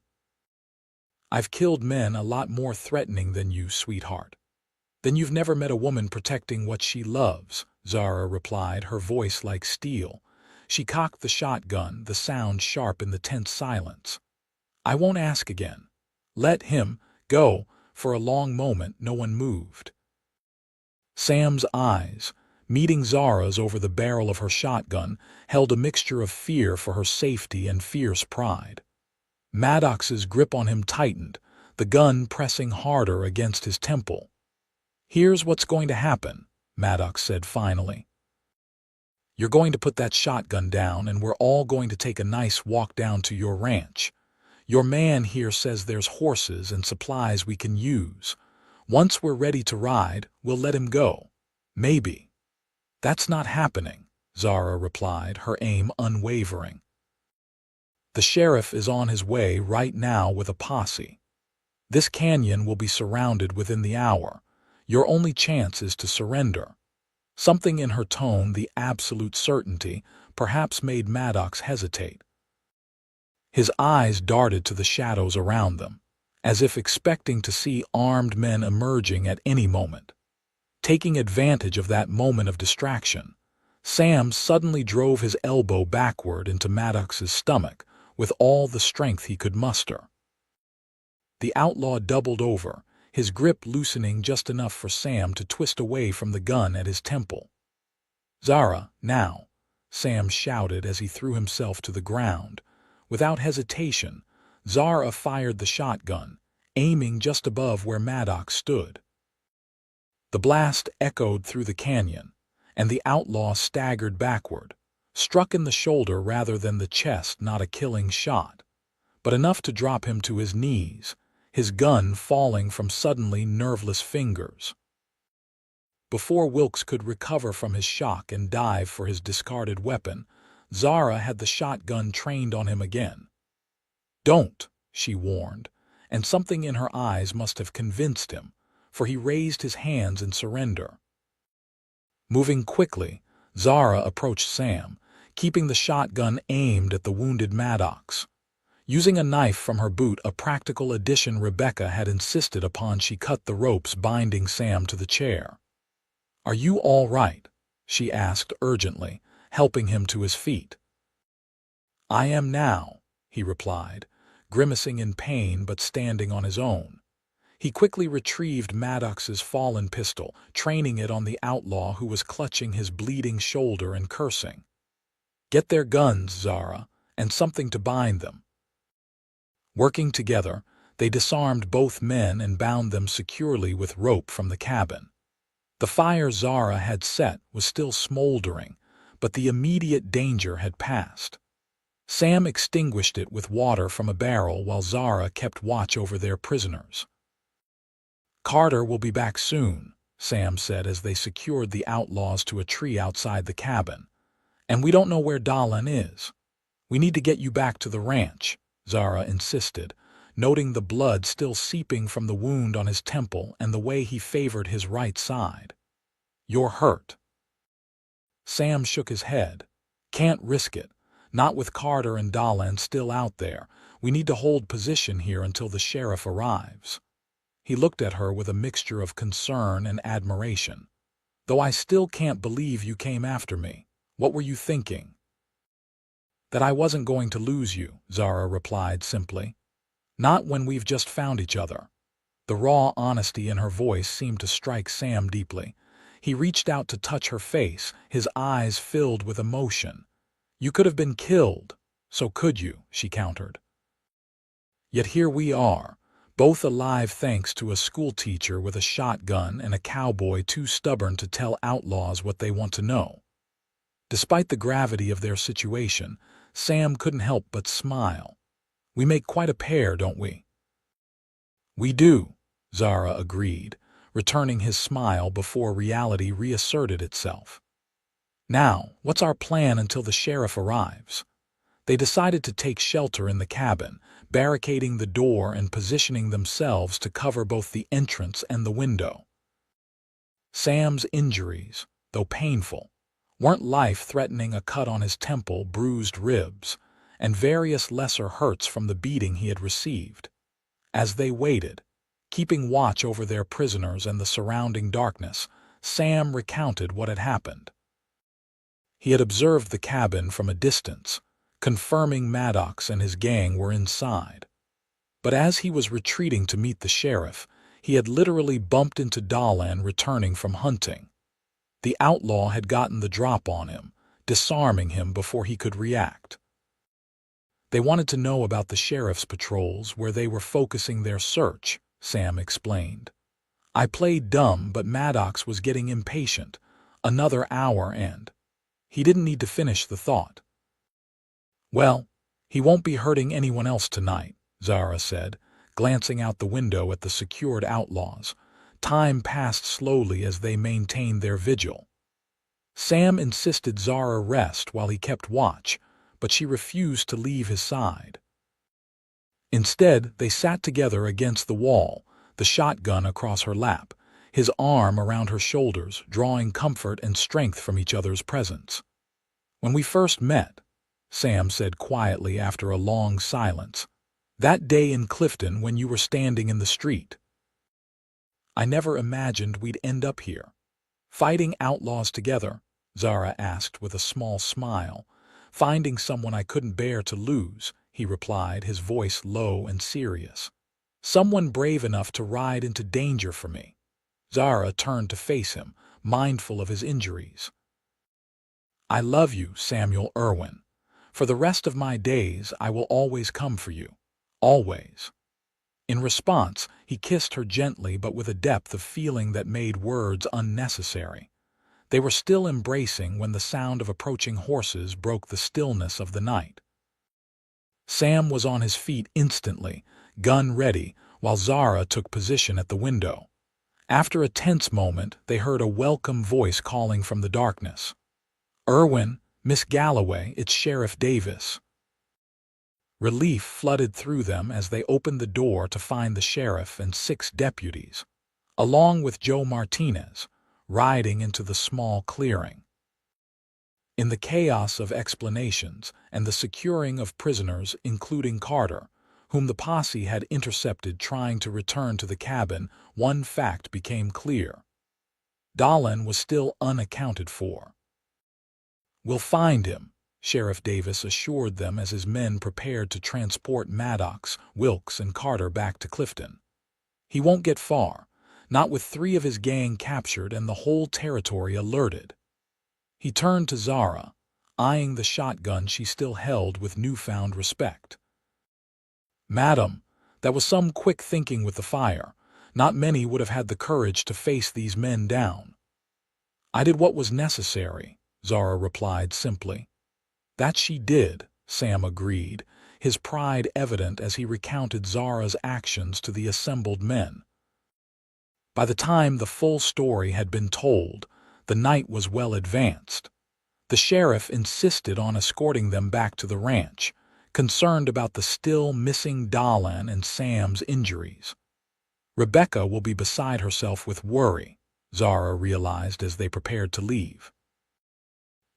I've killed men a lot more threatening than you, sweetheart. Then you've never met a woman protecting what she loves, Zara replied, her voice like steel. She cocked the shotgun, the sound sharp in the tense silence. I won't ask again. Let him go. For a long moment, no one moved. Sam's eyes, meeting Zara's over the barrel of her shotgun, held a mixture of fear for her safety and fierce pride. Maddox's grip on him tightened, the gun pressing harder against his temple. Here's what's going to happen, Maddox said finally. You're going to put that shotgun down, and we're all going to take a nice walk down to your ranch. Your man here says there's horses and supplies we can use. Once we're ready to ride, we'll let him go. Maybe. That's not happening, Zara replied, her aim unwavering. The sheriff is on his way right now with a posse. This canyon will be surrounded within the hour. Your only chance is to surrender. Something in her tone, the absolute certainty, perhaps made Maddox hesitate. His eyes darted to the shadows around them, as if expecting to see armed men emerging at any moment. Taking advantage of that moment of distraction, Sam suddenly drove his elbow backward into Maddox's stomach with all the strength he could muster. The outlaw doubled over, his grip loosening just enough for Sam to twist away from the gun at his temple. Zara, now, Sam shouted as he threw himself to the ground. Without hesitation, Zara fired the shotgun, aiming just above where Maddox stood. The blast echoed through the canyon, and the outlaw staggered backward, struck in the shoulder rather than the chest, not a killing shot, but enough to drop him to his knees, his gun falling from suddenly nerveless fingers. Before Wilkes could recover from his shock and dive for his discarded weapon, Zara had the shotgun trained on him again. "Don't," she warned, and something in her eyes must have convinced him, for he raised his hands in surrender. Moving quickly, Zara approached Sam, keeping the shotgun aimed at the wounded Maddox. Using a knife from her boot, a practical addition Rebecca had insisted upon, she cut the ropes binding Sam to the chair. "Are you all right?" she asked urgently, helping him to his feet. "I am now," he replied, grimacing in pain but standing on his own. He quickly retrieved Maddox's fallen pistol, training it on the outlaw who was clutching his bleeding shoulder and cursing. "Get their guns, Zara, and something to bind them." Working together, they disarmed both men and bound them securely with rope from the cabin. The fire Zara had set was still smoldering, but the immediate danger had passed. Sam extinguished it with water from a barrel while Zara kept watch over their prisoners. "Carter will be back soon," Sam said as they secured the outlaws to a tree outside the cabin. "And we don't know where Dahlin is. We need to get you back to the ranch," Zara insisted, noting the blood still seeping from the wound on his temple and the way he favored his right side. "You're hurt." Sam shook his head. "Can't risk it. Not with Carter and Dahlin still out there. We need to hold position here until the sheriff arrives." He looked at her with a mixture of concern and admiration. "Though I still can't believe you came after me. What were you thinking?" "That I wasn't going to lose you," Zara replied simply. "Not when we've just found each other." The raw honesty in her voice seemed to strike Sam deeply. He reached out to touch her face, his eyes filled with emotion. "You could have been killed, so could you?" she countered. "Yet here we are, both alive thanks to a schoolteacher with a shotgun and a cowboy too stubborn to tell outlaws what they want to know." Despite the gravity of their situation, Sam couldn't help but smile. "We make quite a pair, don't we?" "We do," Zara agreed, returning his smile before reality reasserted itself. "Now, what's our plan until the sheriff arrives?" They decided to take shelter in the cabin, barricading the door and positioning themselves to cover both the entrance and the window. Sam's injuries, though painful, weren't life-threatening. A cut on his temple, bruised ribs, and various lesser hurts from the beating he had received. As they waited, keeping watch over their prisoners and the surrounding darkness, Sam recounted what had happened. He had observed the cabin from a distance, confirming Maddox and his gang were inside. But as he was retreating to meet the sheriff, he had literally bumped into Dahlin returning from hunting. The outlaw had gotten the drop on him, disarming him before he could react. "They wanted to know about the sheriff's patrols, where they were focusing their search," Sam explained. "I played dumb, but Maddox was getting impatient. Another hour and—" He didn't need to finish the thought. "Well, he won't be hurting anyone else tonight," Zara said, glancing out the window at the secured outlaws. Time passed slowly as they maintained their vigil. Sam insisted Zara rest while he kept watch, but she refused to leave his side. Instead, they sat together against the wall, the shotgun across her lap, his arm around her shoulders, drawing comfort and strength from each other's presence. "When we first met," Sam said quietly after a long silence, "that day in Clifton when you were standing in the street, I never imagined we'd end up here." "Fighting outlaws together?" Zara asked with a small smile. "Finding someone I couldn't bear to lose," he replied, his voice low and serious. "Someone brave enough to ride into danger for me." Zara turned to face him, mindful of his injuries. "I love you, Samuel Irwin. For the rest of my days, I will always come for you. Always." In response, he kissed her gently but with a depth of feeling that made words unnecessary. They were still embracing when the sound of approaching horses broke the stillness of the night. Sam was on his feet instantly, gun ready, while Zara took position at the window. After a tense moment, they heard a welcome voice calling from the darkness. "Irwin, Miss Galloway, it's Sheriff Davis." Relief flooded through them as they opened the door to find the sheriff and 6 deputies, along with Joe Martinez, riding into the small clearing. In the chaos of explanations and the securing of prisoners, including Carter, whom the posse had intercepted trying to return to the cabin, one fact became clear. Dahlin was still unaccounted for. "We'll find him," Sheriff Davis assured them as his men prepared to transport Maddox, Wilkes, and Carter back to Clifton. "He won't get far, not with 3 of his gang captured and the whole territory alerted." He turned to Zara, eyeing the shotgun she still held with newfound respect. "Madam, that was some quick thinking with the fire. Not many would have had the courage to face these men down." "I did what was necessary," Zara replied simply. "That she did," Sam agreed, his pride evident as he recounted Zara's actions to the assembled men. By the time the full story had been told, the night was well advanced. The sheriff insisted on escorting them back to the ranch, concerned about the still missing Dahlin and Sam's injuries. "Rebecca will be beside herself with worry," Zara realized as they prepared to leave.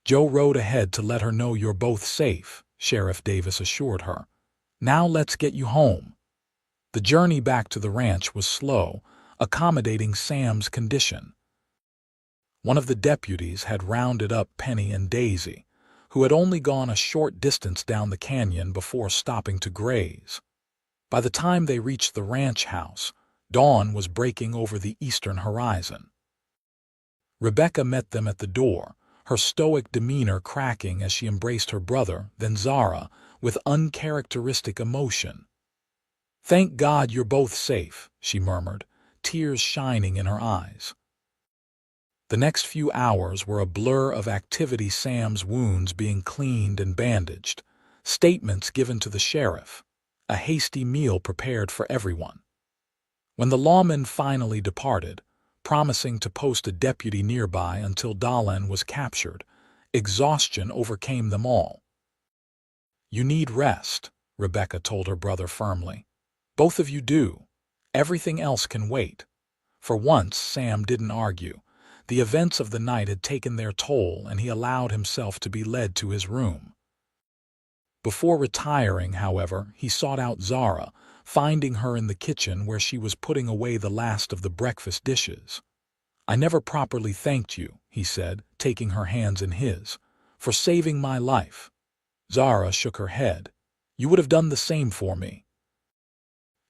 "Joe rode ahead to let her know you're both safe," Sheriff Davis assured her. "Now let's get you home." The journey back to the ranch was slow, accommodating Sam's condition. One of the deputies had rounded up Penny and Daisy, who had only gone a short distance down the canyon before stopping to graze. By the time they reached the ranch house, dawn was breaking over the eastern horizon. Rebecca met them at the door, her stoic demeanor cracking as she embraced her brother, then Zara, with uncharacteristic emotion. "Thank God you're both safe," she murmured, tears shining in her eyes. The next few hours were a blur of activity, Sam's wounds being cleaned and bandaged, statements given to the sheriff, a hasty meal prepared for everyone. When the lawmen finally departed, promising to post a deputy nearby until Dahlin was captured, exhaustion overcame them all. "You need rest," Rebecca told her brother firmly. "Both of you do. Everything else can wait." For once, Sam didn't argue. The events of the night had taken their toll, and he allowed himself to be led to his room. Before retiring, however, he sought out Zara, finding her in the kitchen where she was putting away the last of the breakfast dishes. "I never properly thanked you," he said, taking her hands in his, "for saving my life." Zara shook her head. "You would have done the same for me."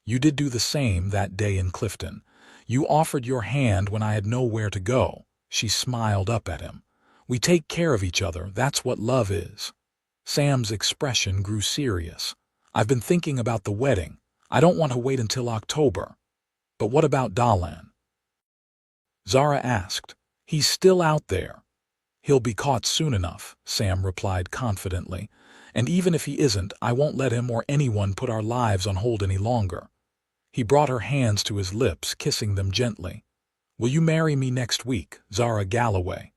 "You did do the same that day in Clifton. You offered your hand when I had nowhere to go." She smiled up at him. "We take care of each other, that's what love is." Sam's expression grew serious. "I've been thinking about the wedding. I don't want to wait until October." "But what about Dahlin?" Zara asked. "He's still out there." "He'll be caught soon enough," Sam replied confidently. "And even if he isn't, I won't let him or anyone put our lives on hold any longer." He brought her hands to his lips, kissing them gently. "Will you marry me next week, Zara Galloway?"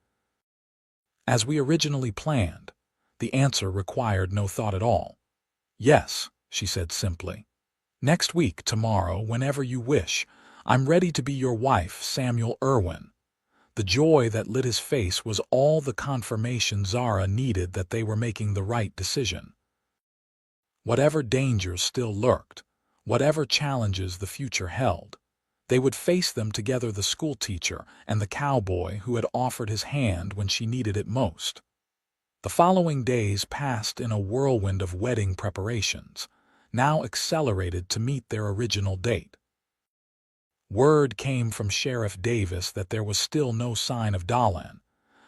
As we originally planned, the answer required no thought at all. "Yes," she said simply. "Next week, tomorrow, whenever you wish. I'm ready to be your wife, Samuel Irwin." The joy that lit his face was all the confirmation Zara needed that they were making the right decision. Whatever dangers still lurked, whatever challenges the future held, they would face them together, the schoolteacher and the cowboy who had offered his hand when she needed it most. The following days passed in a whirlwind of wedding preparations, now accelerated to meet their original date. Word came from Sheriff Davis that there was still no sign of Dahlin,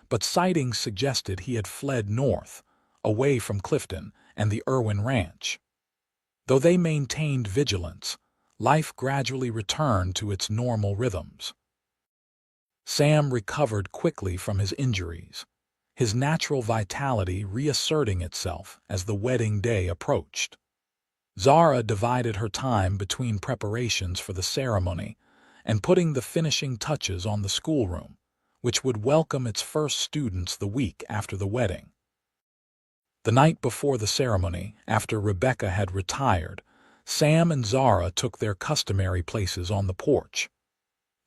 but sightings suggested he had fled north, away from Clifton and the Irwin Ranch. Though they maintained vigilance, life gradually returned to its normal rhythms. Sam recovered quickly from his injuries, his natural vitality reasserting itself as the wedding day approached. Zara divided her time between preparations for the ceremony and putting the finishing touches on the schoolroom, which would welcome its first students the week after the wedding. The night before the ceremony, after Rebecca had retired, Sam and Zara took their customary places on the porch.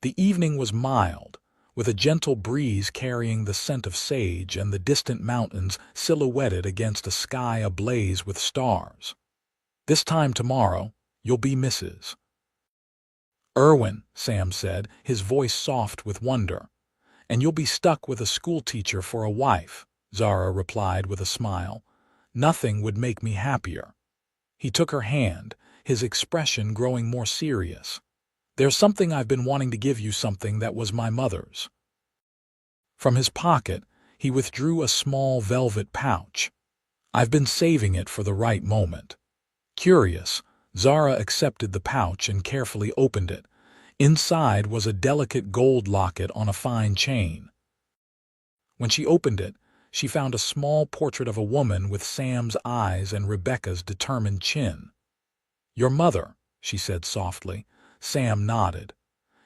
The evening was mild, with a gentle breeze carrying the scent of sage and the distant mountains silhouetted against a sky ablaze with stars. "This time tomorrow, you'll be Mrs. Irwin," Sam said, his voice soft with wonder. "And you'll be stuck with a schoolteacher for a wife," Zara replied with a smile. "Nothing would make me happier." He took her hand, his expression growing more serious. "There's something I've been wanting to give you, something that was my mother's." From his pocket, he withdrew a small velvet pouch. "I've been saving it for the right moment." Curious, Zara accepted the pouch and carefully opened it. Inside was a delicate gold locket on a fine chain. When she opened it, she found a small portrait of a woman with Sam's eyes and Rebecca's determined chin. "Your mother," she said softly. Sam nodded.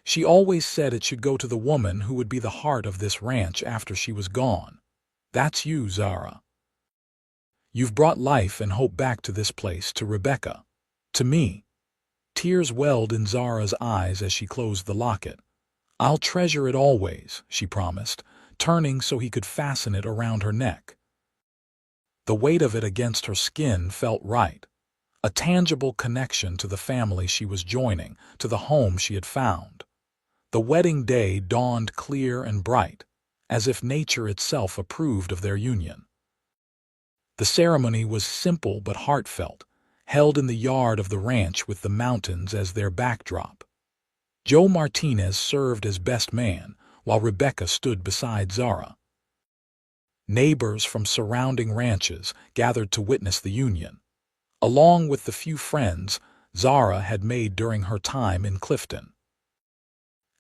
"She always said it should go to the woman who would be the heart of this ranch after she was gone. That's you, Zara. You've brought life and hope back to this place, to Rebecca, to me." Tears welled in Zara's eyes as she closed the locket. "I'll treasure it always," she promised, turning so he could fasten it around her neck. The weight of it against her skin felt right, a tangible connection to the family she was joining, to the home she had found. The wedding day dawned clear and bright, as if nature itself approved of their union. The ceremony was simple but heartfelt, held in the yard of the ranch with the mountains as their backdrop. Joe Martinez served as best man, while Rebecca stood beside Zara. Neighbors from surrounding ranches gathered to witness the union, along with the few friends Zara had made during her time in Clifton.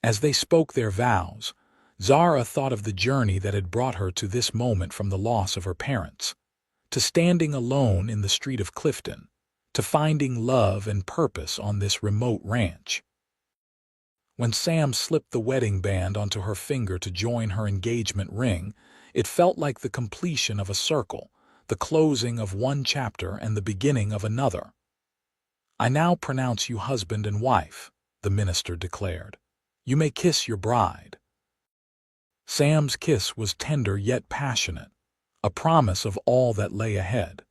As they spoke their vows, Zara thought of the journey that had brought her to this moment, from the loss of her parents, to standing alone in the street of Clifton, to finding love and purpose on this remote ranch. When Sam slipped the wedding band onto her finger to join her engagement ring, it felt like the completion of a circle, the closing of one chapter and the beginning of another. "I now pronounce you husband and wife," the minister declared. "You may kiss your bride." Sam's kiss was tender yet passionate, a promise of all that lay ahead.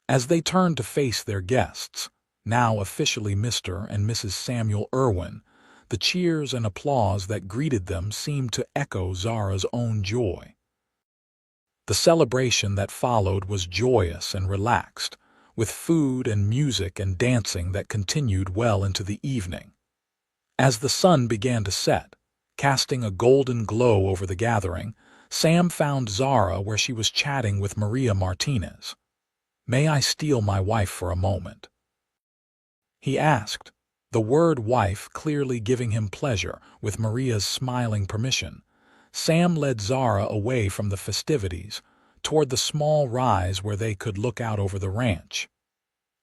As they turned to face their guests, now officially Mr. and Mrs. Samuel Irwin, the cheers and applause that greeted them seemed to echo Zara's own joy. The celebration that followed was joyous and relaxed, with food and music and dancing that continued well into the evening. As the sun began to set, casting a golden glow over the gathering, Sam found Zara where she was chatting with Maria Martinez. "May I steal my wife for a moment?" he asked, the word wife clearly giving him pleasure. With Maria's smiling permission, Sam led Zara away from the festivities, toward the small rise where they could look out over the ranch.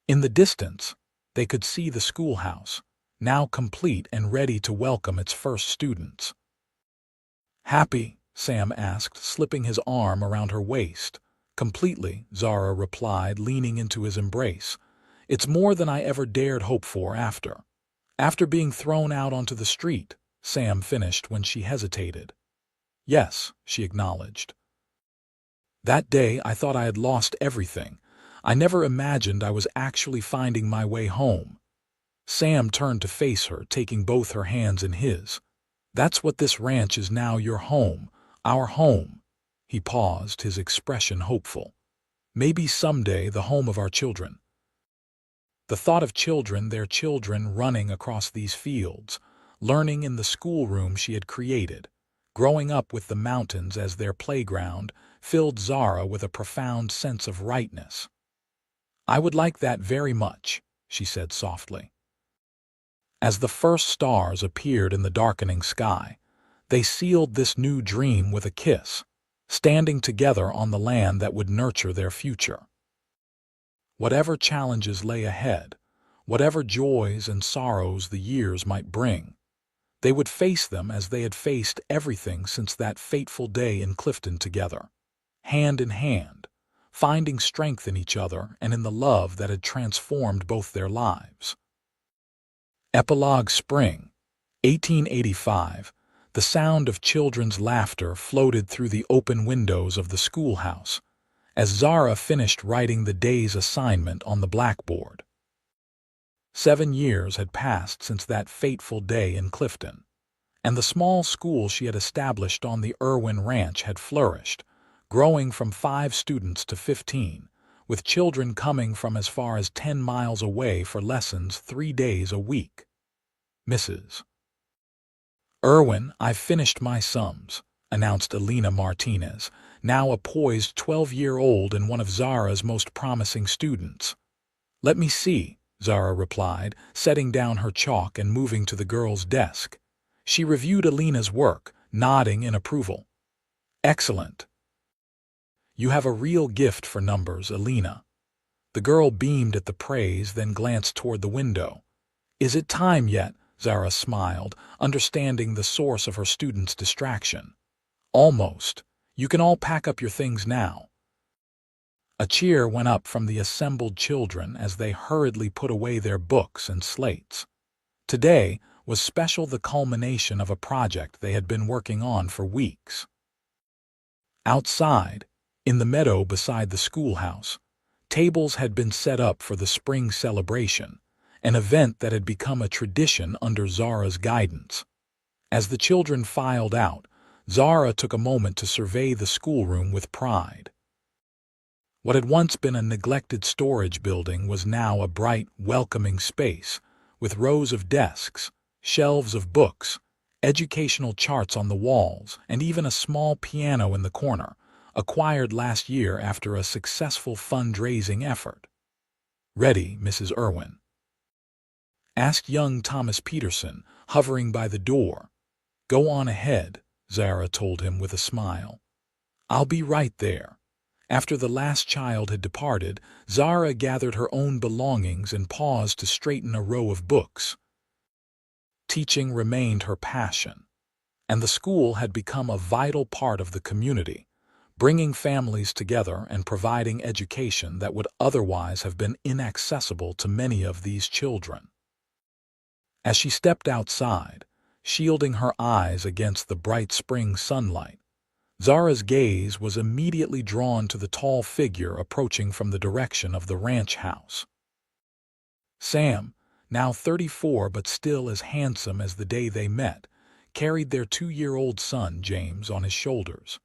In the distance, they could see the schoolhouse, now complete and ready to welcome its first students. "Happy?" Sam asked, slipping his arm around her waist. "Completely," Zara replied, leaning into his embrace. "It's more than I ever dared hope for after being thrown out onto the street," Sam finished when she hesitated. "Yes," she acknowledged. "That day I thought I had lost everything. I never imagined I was actually finding my way home." Sam turned to face her, taking both her hands in his. "That's what this ranch is now, your home, our home." He paused, his expression hopeful. "Maybe someday the home of our children." The thought of children, their children, running across these fields, learning in the schoolroom she had created, growing up with the mountains as their playground, filled Zara with a profound sense of rightness. "I would like that very much," she said softly. As the first stars appeared in the darkening sky, they sealed this new dream with a kiss, standing together on the land that would nurture their future. Whatever challenges lay ahead, whatever joys and sorrows the years might bring, they would face them as they had faced everything since that fateful day in Clifton together, hand in hand, finding strength in each other and in the love that had transformed both their lives. Epilogue Spring, 1885. The sound of children's laughter floated through the open windows of the schoolhouse as Zara finished writing the day's assignment on the blackboard. 7 years had passed since that fateful day in Clifton, and the small school she had established on the Irwin ranch had flourished, growing from 5 students to 15, with children coming from as far as 10 miles away for lessons 3 days a week. Mrs. Irwin, I've finished my sums, announced Elena Martinez, now a poised 12-year-old and one of Zara's most promising students. Let me see, Zara replied, setting down her chalk and moving to the girl's desk. She reviewed Elena's work, nodding in approval. Excellent. You have a real gift for numbers, Elena. The girl beamed at the praise, then glanced toward the window. Is it time yet? Zara smiled, understanding the source of her students' distraction. Almost. You can all pack up your things now. A cheer went up from the assembled children as they hurriedly put away their books and slates. Today was special, the culmination of a project they had been working on for weeks. Outside, in the meadow beside the schoolhouse, tables had been set up for the spring celebration, an event that had become a tradition under Zara's guidance. As the children filed out, Zara took a moment to survey the schoolroom with pride. What had once been a neglected storage building was now a bright, welcoming space, with rows of desks, shelves of books, educational charts on the walls, and even a small piano in the corner, acquired last year after a successful fundraising effort. Ready, Mrs. Irwin? Asked young Thomas Peterson, hovering by the door. Go on ahead, Zara told him with a smile. I'll be right there. After the last child had departed, Zara gathered her own belongings and paused to straighten a row of books. Teaching remained her passion, and the school had become a vital part of the community, bringing families together and providing education that would otherwise have been inaccessible to many of these children. As she stepped outside, shielding her eyes against the bright spring sunlight, Zara's gaze was immediately drawn to the tall figure approaching from the direction of the ranch house. Sam, now 34 but still as handsome as the day they met, carried their 2-year-old son, James, on his shoulders.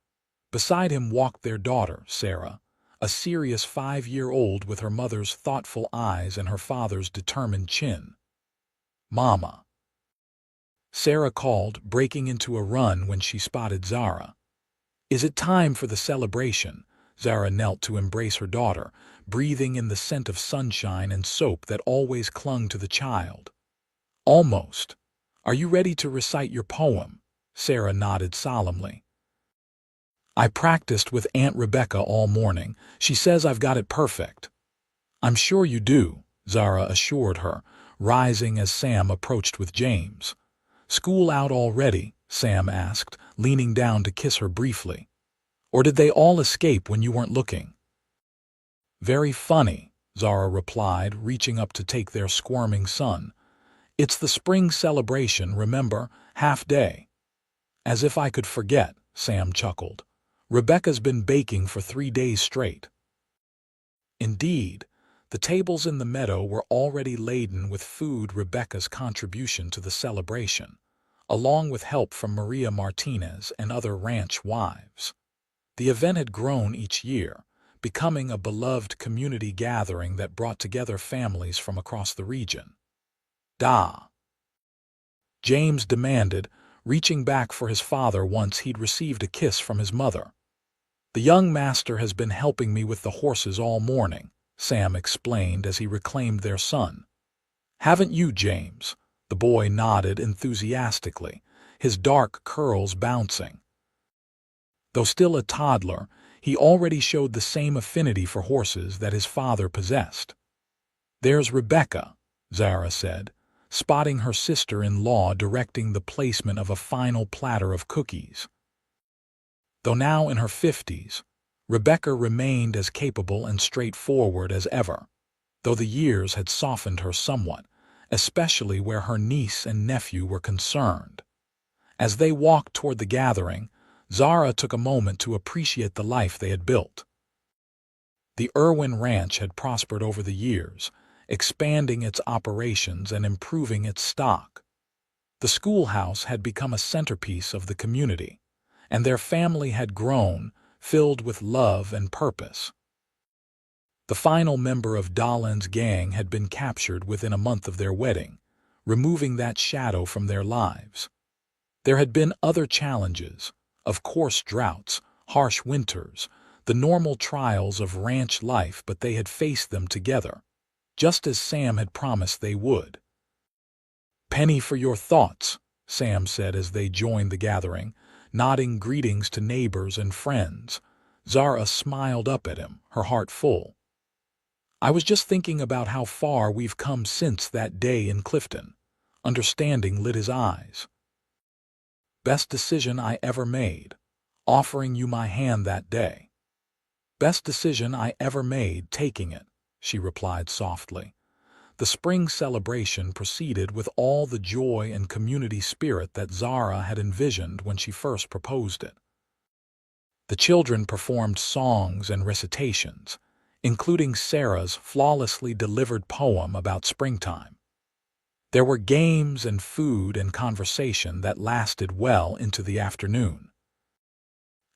Beside him walked their daughter, Sarah, a serious 5-year-old with her mother's thoughtful eyes and her father's determined chin. Mama, Sarah called, breaking into a run when she spotted Zara. Is it time for the celebration? Zara knelt to embrace her daughter, breathing in the scent of sunshine and soap that always clung to the child. Almost. Are you ready to recite your poem? Sarah nodded solemnly. I practiced with Aunt Rebecca all morning. She says I've got it perfect. I'm sure you do, Zara assured her, rising as Sam approached with James. School out already? Sam asked, leaning down to kiss her briefly. Or did they all escape when you weren't looking? Very funny, Zara replied, reaching up to take their squirming son. It's the spring celebration, remember? Half day. As if I could forget, Sam chuckled. Rebecca's been baking for 3 days straight. Indeed, the tables in the meadow were already laden with food, Rebecca's contribution to the celebration, along with help from Maria Martinez and other ranch wives. The event had grown each year, becoming a beloved community gathering that brought together families from across the region. Da! James demanded, reaching back for his father once he'd received a kiss from his mother. The young master has been helping me with the horses all morning, Sam explained as he reclaimed their son. Haven't you, James? The boy nodded enthusiastically, his dark curls bouncing. Though still a toddler, He already showed the same affinity for horses that his father possessed. "There's Rebecca," Zara said, spotting her sister-in-law directing the placement of a final platter of cookies. Though now in her 50s, Rebecca remained as capable and straightforward as ever, though the years had softened her somewhat, especially where her niece and nephew were concerned. As they walked toward the gathering, Zara took a moment to appreciate the life they had built. The Irwin Ranch had prospered over the years, expanding its operations and improving its stock. The schoolhouse had become a centerpiece of the community, and their family had grown, filled with love and purpose. The final member of Dahlon's gang had been captured within a month of their wedding, removing that shadow from their lives. There had been other challenges, of course droughts, harsh winters, the normal trials of ranch life, but they had faced them together, just as Sam had promised they would. "Penny for your thoughts," Sam said as they joined the gathering, nodding greetings to neighbors and friends. Zara smiled up at him, her heart full. "I was just thinking about how far we've come since that day in Clifton." Understanding lit his eyes. "Best decision I ever made, offering you my hand that day." "Best decision I ever made, taking it," she replied softly. The spring celebration proceeded with all the joy and community spirit that Zara had envisioned when she first proposed it. The children performed songs and recitations, including Sarah's flawlessly delivered poem about springtime. There were games and food and conversation that lasted well into the afternoon.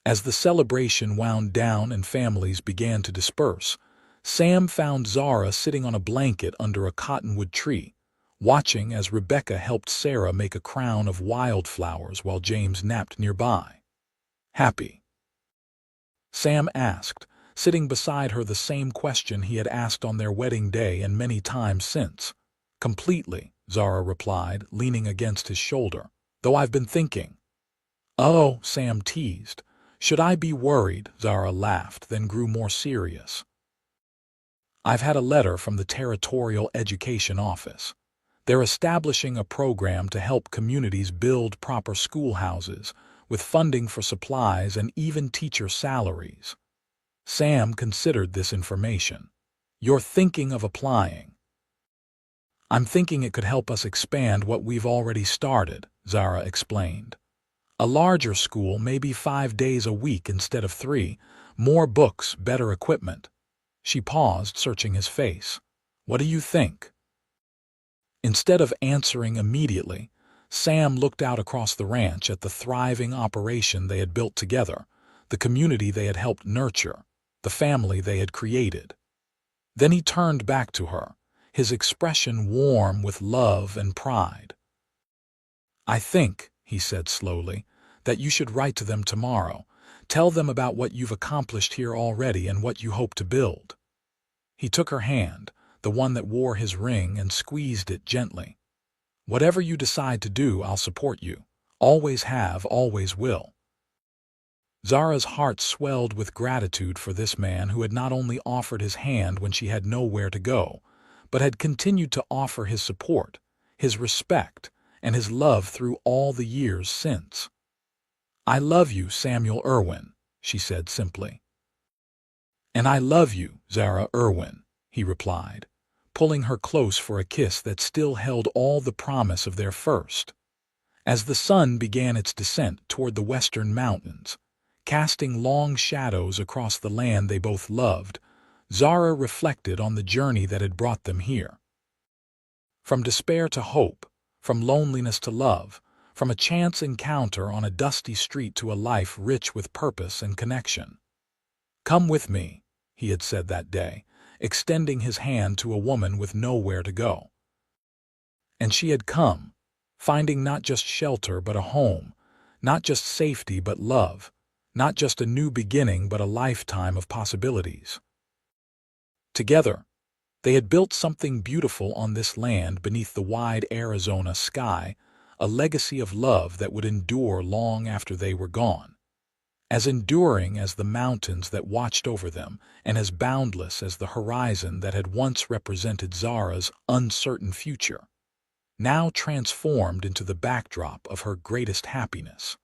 As the celebration wound down and families began to disperse, Sam found Zara sitting on a blanket under a cottonwood tree, watching as Rebecca helped Sarah make a crown of wildflowers while James napped nearby. "Happy?" Sam asked, sitting beside her the same question he had asked on their wedding day and many times since. "Completely," Zara replied, leaning against his shoulder, "though I've been thinking." "Oh," Sam teased. "Should I be worried?" Zara laughed, then grew more serious. "I've had a letter from the Territorial Education Office. They're establishing a program to help communities build proper schoolhouses, with funding for supplies and even teacher salaries." Sam considered this information. "You're thinking of applying?" "I'm thinking it could help us expand what we've already started," Zara explained. "A larger school, maybe 5 days a week instead of 3, more books, better equipment." She paused, searching his face. "What do you think?" Instead of answering immediately, Sam looked out across the ranch at the thriving operation they had built together, the community they had helped nurture, the family they had created. Then he turned back to her, his expression warm with love and pride. "I think," he said slowly, "that you should write to them tomorrow. Tell them about what you've accomplished here already and what you hope to build." He took her hand, the one that wore his ring, and squeezed it gently. "Whatever you decide to do, I'll support you. Always have, always will." Zara's heart swelled with gratitude for this man who had not only offered his hand when she had nowhere to go, but had continued to offer his support, his respect, and his love through all the years since. "I love you, Samuel Irwin," she said simply. "And I love you, Zara Irwin," he replied, pulling her close for a kiss that still held all the promise of their first. As the sun began its descent toward the western mountains, casting long shadows across the land they both loved, Zara reflected on the journey that had brought them here. From despair to hope, from loneliness to love, from a chance encounter on a dusty street to a life rich with purpose and connection. "Come with me," he had said that day, extending his hand to a woman with nowhere to go. And she had come, finding not just shelter but a home, not just safety but love, not just a new beginning but a lifetime of possibilities. Together, they had built something beautiful on this land beneath the wide Arizona sky, a legacy of love that would endure long after they were gone. as enduring as the mountains that watched over them and as boundless as the horizon that had once represented Zara's uncertain future, now transformed into the backdrop of her greatest happiness.